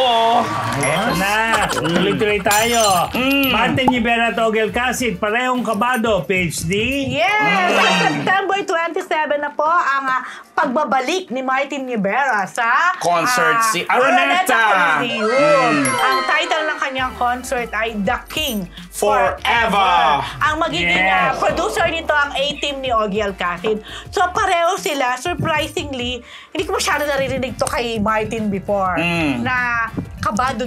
Eto na, tuloy-tuloy tayo. Martin Rivera at Ogel Casid, parehong kabado, PhD. Yes! September 27 na po ang pagbabalik ni Martin Rivera sa concert si Araneta. Coliseum. Ang title ng kanyang concert ay The King Forever. Ang magiging producer nito ang A-Team ni Ogie Alcacid. So pareho sila, surprisingly, hindi ko masyado naririnig to kay Martin before, na kabado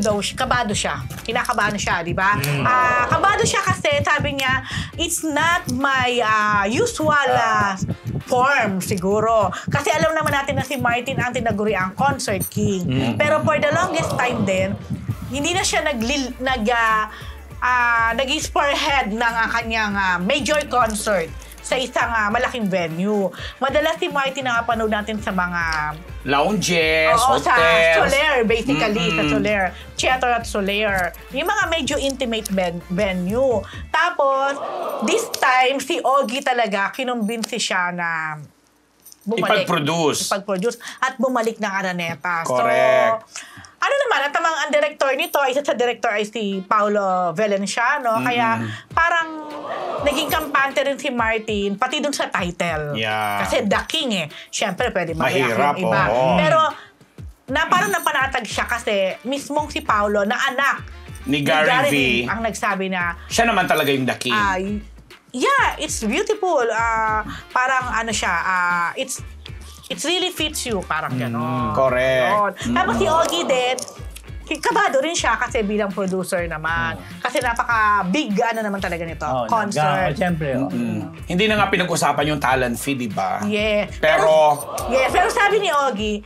siya. Kinakabahan siya, di ba? Kabado siya kasi sabi niya, it's not my usual form siguro. Kasi alam naman natin na si Martin ang tinaguri ang concert king. Pero for the longest time din, hindi na siya nag-spearhead ng kanyang major concert sa isang malaking venue. Madalas si Martin ang panood natin sa mga lounges, hotels. Sa Soler, basically. Sa Soler. Theater at Soler. Yung mga medyo intimate venue. Tapos, this time, si Ogie talaga, kinumbinsi siya na bumalik. Ipag-produce. At bumalik ng Araneta. Correct. So, ano naman, at ang director nito, isa sa director ay si Paolo Valenciano. Kaya parang naging kampante rin si Martin, pati dun sa title. Yeah. Kasi The King eh. Siyempre, pwede mahirap, yung iba. oo. Pero, parang napanatag siya kasi mismong si Paolo, na anak ni Gary V. ang nagsabi na siya naman talaga yung The King. Yeah, it's beautiful. Parang ano siya, it really fits you, parang gano'n. Correct. Tapos si Ogie din, kabado rin siya kasi bilang producer naman. Kasi napaka-big naman talaga nito, concert. Siyempre. Hindi na nga pinag-usapan yung talent fee, di ba? Yeah. Pero sabi ni Ogie,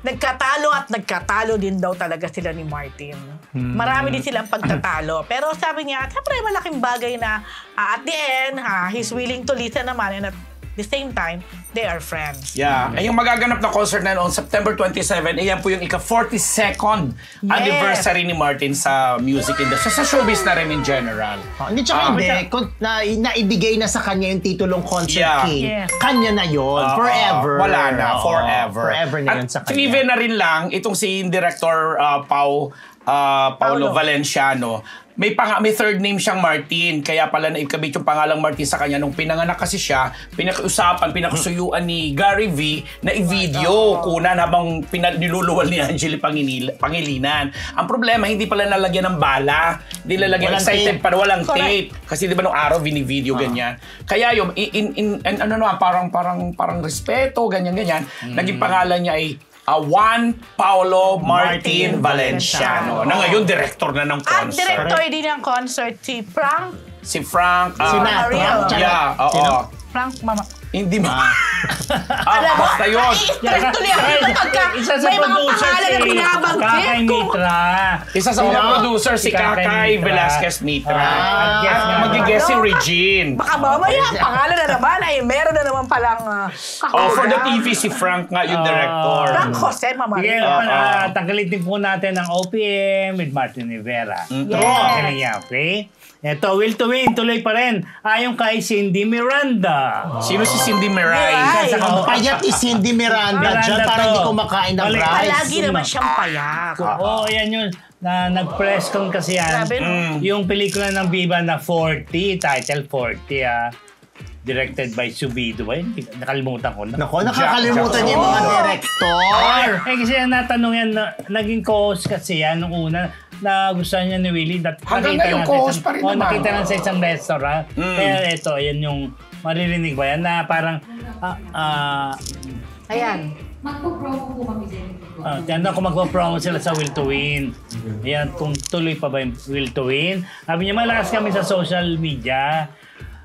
nagkatalo din daw talaga sila ni Martin. Marami din silang pagtatalo. Pero sabi niya, siyempre malaking bagay na at the end, he's willing to listen naman, and at the same time, they are friends. Yeah. Yung magaganap na concert na on September 27, yan po yung ika-42nd anniversary ni Martin sa music industry. Sa showbiz na rin in general. Hindi, tsaka naibigay na sa kanya yung titulong concert king. Yes. Kanya na yun. Forever. Wala na. Forever. Forever na yun sa kanya. Trivia na rin lang, itong si Director Paolo Valenciano, may third name siyang Martin, kaya pala naikabit yung pangalang Martin sa kanya. Nung pinanganak kasi siya, pinakusuyuan ni Gary V na i-video kunan habang niluluwal ni Angeli Pangilinan. Ang problema, hindi pala nalagyan ng bala, hindi nalagyan ng excited para walang tape. Kasi di ba nung araw video ganyan. Kaya yung parang respeto, ganyan. Naging pangalan niya ay Juan Paulo Martin Valenciano. Na ngayon, director na ng concert. At director din ng concert si Frank. Si Frank. Sinatra. Yeah, oo. Frank Hindi basta yun. Nai-stress tuloy ako pagka Isa sa may mga producer pangalan na binabanggit. Kakay Mitra. Isa sa mga producer, si Kakay Velasquez Mitra. At magiging si Regine. Baka mamaya, pangalan na naman ay meron na naman palang For the TV, si Frank nga yung director. Frank Jose Sige, Mamaria. tangkalitin po natin ang OPM with Martin Rivera. Yes. Okay? Ito, Will to Win, tuloy pa rin. Ayon kay Cindy Miranda. Sino si Cindy Mirai? Mirai. Ang payat ni Cindy Miranda dyan, Miranda para to. hindi kumakain ng Balik. rice. Palagi naman siyang payak. Oo, yan yun. Nag-press con kasi yan. Grabe, no? Yung pelikula ng Viva na 40, title 40, directed by Subido. Nakalimutan ko na. Nako, nakakalimutan niya yung mga director. Kasi natanong yan, naging co-host kasi yan nung una na gusto niya ni Willie. Hanggang ngayon, co-host pa rin naman. Nakita lang sa isang restaurant. Kaya ito, ayan yung maririnig ba yan na parang Ayan. Magpo-promo po kami din. Tiyan ako magpo-promo sila sa Will to Win. Ayan, kung tuloy pa ba yung Will to Win. Sabi niya, malakas kami sa social media.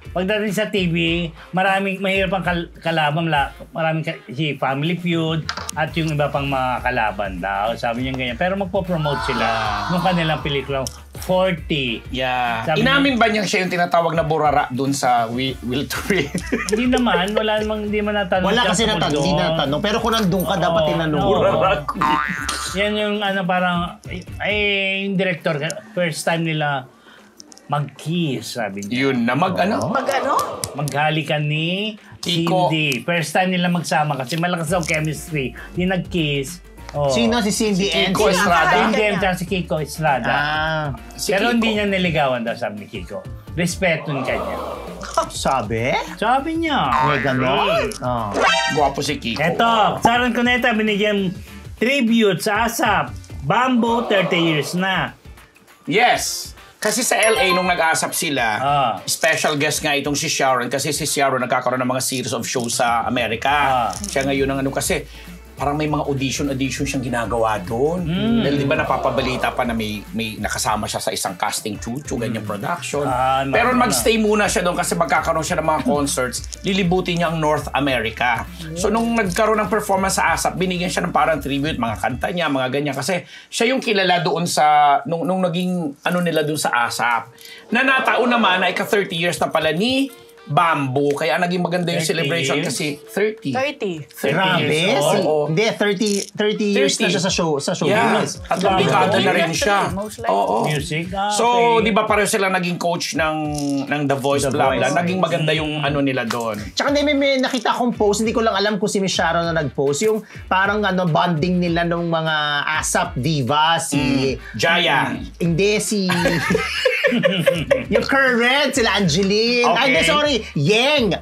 Pagdating sa TV, mahirap ang kalaban. Maraming si Family Feud at yung iba pang mga kalaban daw. Sabi niya ganyan. Pero magpo-promote sila nung kanilang pelikula 40. Yeah. Sabi Inamin ba niya siya yung tinatawag na burara dun sa Will to Win? Hindi naman. Wala namang hindi man natanong. Wala kasi tungkol natanong, hindi doon. natanong. Pero kung nandun ka, dapat tinanong. Oo. Burara. Yan yung parang, yung director, first time nila mag-kiss, sabi niya. Yun na Mag-ano? Maghalikan ni Kiko. Cindy. First time nila magsama kasi malakas daw chemistry. Di nag-kiss. Oh. Sino? Si Cindy and Kiko Estrada. Cindy and si Kiko Estrada. Si Pero Kiko. hindi niya niligawan daw, sabi ni Kiko. Respeton kanya. Sabi? Sabi niya. May ganon? Gwapo si Kiko. Eto, Saran Cuneta binigyan tribute sa ASAP. Bamboo, 30 years na. Yes. Kasi sa LA, nung nag-asap sila, special guest nga itong si Sharon kasi si Sharon nagkakaroon ng mga series of shows sa Amerika. Siya ngayon ang kasi parang may mga audition siyang ginagawa doon. Dahil di ba napapabalita pa na may nakasama siya sa isang casting chuchu, ganyan production. Pero mag-stay muna siya doon kasi magkakaroon siya ng mga concerts, lilibutin niya ang North America. So nung nagkaroon ng performance sa ASAP, binigyan siya ng parang tribute, mga kanta niya, mga ganyan. Kasi siya yung kilala doon sa, nung naging nila doon sa ASAP. Na natao naman na 30 years na pala ni Bamboo. Kaya naging maganda yung 30 celebration years? kasi 30. 30. Grabe. years old. Hindi, 30 years na siya sa show. Yeah. Business. At komplikado na rin siya. Most likely. Oo. Music. So, di ba pareho sila naging coach ng The Voice, blah, blah. Naging maganda yung nila doon. Tsaka may nakita akong post, hindi ko lang alam kung si Miss Sharon na nag-post, yung parang bonding nila ng mga ASAP diva, si... Jaya. Hindi, si... yung current, sila Angeline. Okay. Ay, hindi, sorry. Yeng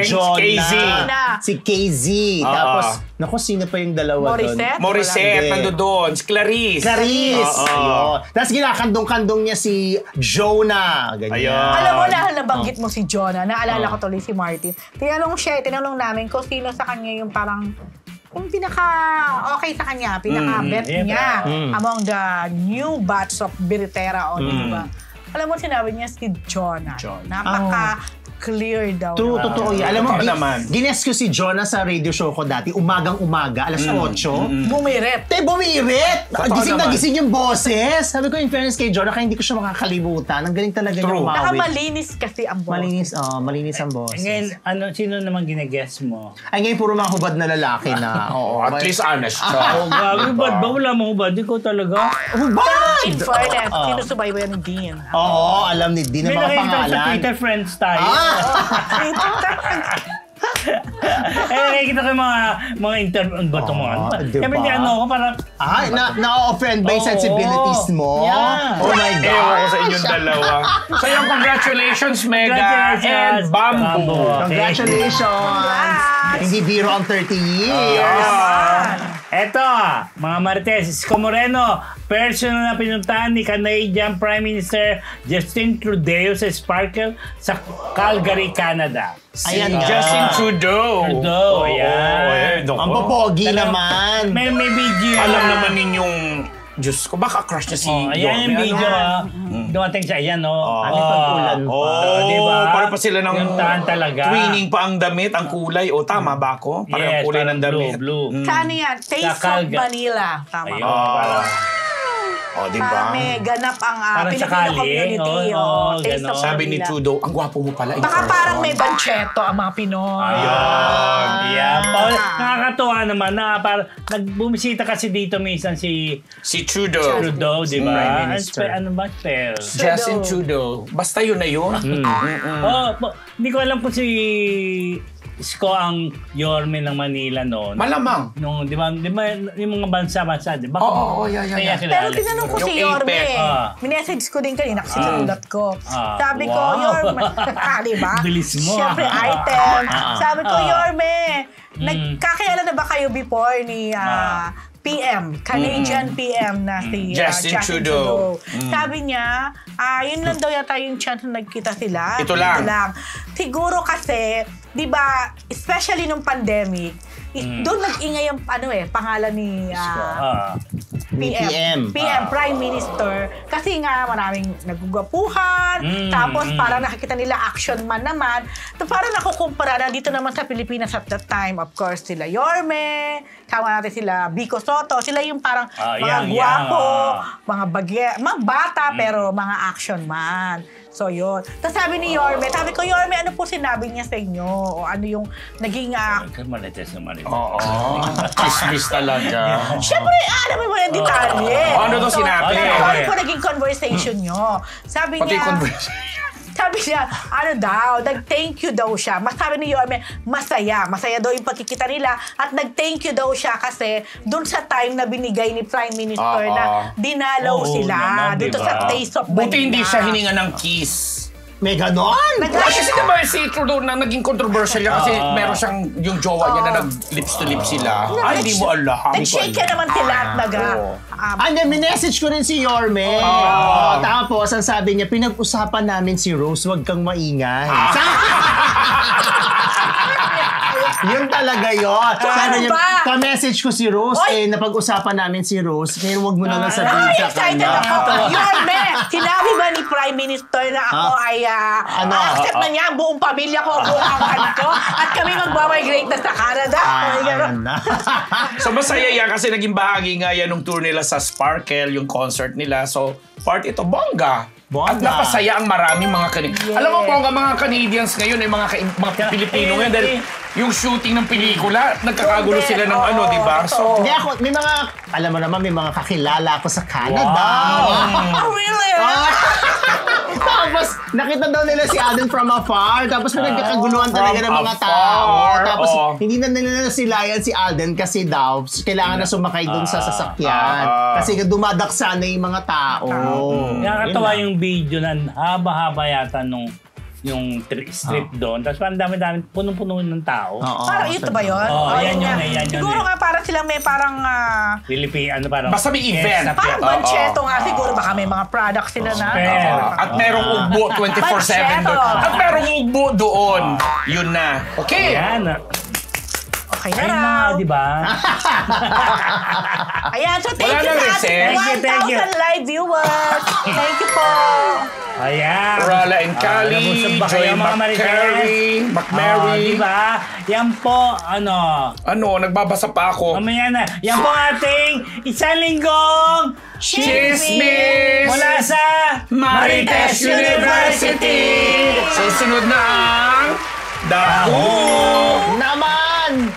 Jonah. KZ. Si KZ. Tapos, naku, sino pa yung dalawa doon? Morissette, Hindi. nando doon. Si Clarice. Clarice. Oo. Ayun. Tapos ginakandong-kandong niya si Jonah. Ganyan. Ayun. Alam mo, dahil nabanggit mo si Jonah, naalala ko tuloy si Martin. Tinanong namin kung sino sa kanya yung parang kung pinaka-okay sa kanya, pinaka-bet niya among the new batch of Biritera o diba? Alam mo, sinabi niya si Jonah. Napaka-clear daw. True, totoo yan. Alam mo, Totoo naman. gines ko si Jonah sa radio show ko dati, umagang-umaga, alas 8. Bumirit. Bumirit! Totoo Gising na naman. gising yung boses. Sabi ko, in fairness kay Jonah, kaya hindi ko siya makakalimutan. Ang galing talaga niya True. umawit. Nakamalinis kasi ang boss. Malinis ang boses. Ngayon, sino naman gine-guess mo? Ay, ngayon puro mga hubad na lalaki na. Oo. At least honest siya. Grabe, ba wala mo ba? Di ko talaga. Hubad! In fairness, sinusubaybayan ni Dean. Oo, alam ni Dean May ang mga nakita ko sa pangalan. Twitter, friends tayo. Nakikita ko yung mga interview. Ano ba ito mga ano? diba? Siyempre, di ako parang... Ay, na-offend ba yung Oo. sensibilities mo? Yeah. Oh my God. Ewan ko sa inyong dalawa. So yung congratulations, Mega Congratulations, and Bamboo. Bamboo. Congratulations! Hindi biro ang 30 years. Eto, mga Marites, Isko Moreno, personal na pinuntahan ni Canadian Prime Minister Justin Trudeau sa Sparkle sa Calgary, Canada. Ayan nga. Justin Trudeau. Trudeau, yan. Naku. Ang popogi naman. May video. Alam naman ninyong Diyos ko, baka crush niya si Ayan yung video, dumating siya, ayan, no? Ano pag-ulan pa? Diba? Para pa sila ng Yung tahan talaga. twinning pa ang damit, ang kulay. O, tama ba ako? Parang Yes, kulay ng parang damit. blue. Sa ano yan? Taste of Kakalga. Manila. Tama. Ayun, parang, Di ba? Parang may ganap ang Parang Filipino sakali. community. Taste ganon. of Sabi ni Manila. Trudeau, ang gwapo mo pala. in Baka person." parang may bancheto ang mga Pinoy. Ayun. Yeah. Nakakatuwa naman na parang nagbumisita kasi dito minsan si Si Trudeau. Trudeau, di ba? Prime Minister. Ano ba? Spell. Justin Trudeau. Basta yun na yun. Hindi ko alam kung si Isko ang Yorme ng Manila noon. Malamang. Nung, di ba, yung mga bansa-bansa, di ba? Oo, yeah. Pero tinanong ko Yung si Yorme, APEC. minessage ko din kanina kasi sinulat ko. Sabi ko, Wow. Yorme, diba? Bilis mo. Siyempre, item. Sabi ko, Yorme, nagkakilala na ba kayo before ni PM, Canadian PM na si Justin Trudeau. Sabi niya, yun lang daw yata yung chance na nagkita sila. Ito lang. Siguro kasi, di ba, especially nung pandemic, doon nag-ingay yung pangalan ni PM. Prime Minister. Kasi nga maraming nagugwapuhan. Tapos parang nakikita nila action man naman. So parang nakukumpara na dito naman sa Pilipinas at that time. Of course, sila Yorme. Kama natin sila Vico Soto. Sila yung parang mga gwapo, mga bagya, mga bata pero mga action man. So yun. Tapos sabi ni Yorme, sabi ko, Yorme, ano po sinabi niya sa inyo? O ano yung naging... Marites na marites. Oo. Chismis talaga. Siyempre, alam mo yung detalye. Ano daw sinabi? Ano po naging conversation nyo? Sabi Pati niya, conversation. sabi niya, ano daw, nag-thank you daw siya. Sabi ni Yorme, masaya. Masaya daw yung pagkikita nila. At nag-thank you daw siya kasi dun sa time na binigay ni Prime Minister na dinalaw Oo sila. naman, Dito diba? sa Taste of Manila. Buti hindi siya hininga ng kiss. May ganon? Kasi diba si Trudeau na naging controversial yan kasi meron siyang yung jowa niya na nag-lips to lips sila. Ay, hindi mo alam. Nag-shake ka naman sila at And then, minessage ko rin si Yorme. Tapos, ang sabi niya, pinag-usapan namin si Rose, wag kang maingay. Yun talaga yun. Sabi niya, ba? pa-message ko si Rose, napag-usapan namin si Rose, kaya wag mo na lang sabihin Ay, sa excited kanya. ako. Yorme, sinabi ba ni Prime Minister na ako ay accept na niya ang buong pamilya ko, buong angkan ko, at kami magmamigrate na sa Canada? So masaya yan kasi naging bahagi nga yan nung tour nila sa Sparkle, yung concert nila. So part ito, bongga. At napasaya ang maraming mga Canadians. Alam mo, bongga mga Canadians ngayon, mga Pilipino ngayon, dahil yung shooting ng pelikula, nagkakagulo sila ng di ba? So, Hindi ako, may mga, alam mo naman, may mga kakilala ako sa Canada. Oh, really? Tapos, nakita daw nila si Alden from afar. Tapos, nagkakaguluhan talaga ng mga afar. tao. Tapos, Oo. hindi na nila silayan si Alden kasi daw, kailangan na sumakay dun sa sasakyan. Kasi dumadaksa na yung mga tao. Nakakatawa yung video na haba-haba yata nung yung strip doon. Tapos parang dami-dami, punong-puno ng tao. Parang ito ba yun? yan yun. Siguro nga parang silang may parang... Parang... Basta may event. parang bancheto nga siguro. Baka may mga products sila na. at merong ugbo 24/7 doon. At merong ugbo doon. Yun na. Okay. Ayan. Okay na Ayun na raw. nga, di ba? Ayan, so thank Wala you nang sa recess. ating Thank you. 1,000 live viewers. Thank you po. Ayan. Rala and Cali, Nabusog ba kayo, Joy mga Marites? McMary. Di ba? Yan po, Ano, nagbabasa pa ako. mamaya na. Yan po ating isang linggong Chismis! mula sa Marites University! Susunod na ang Daho! Naman!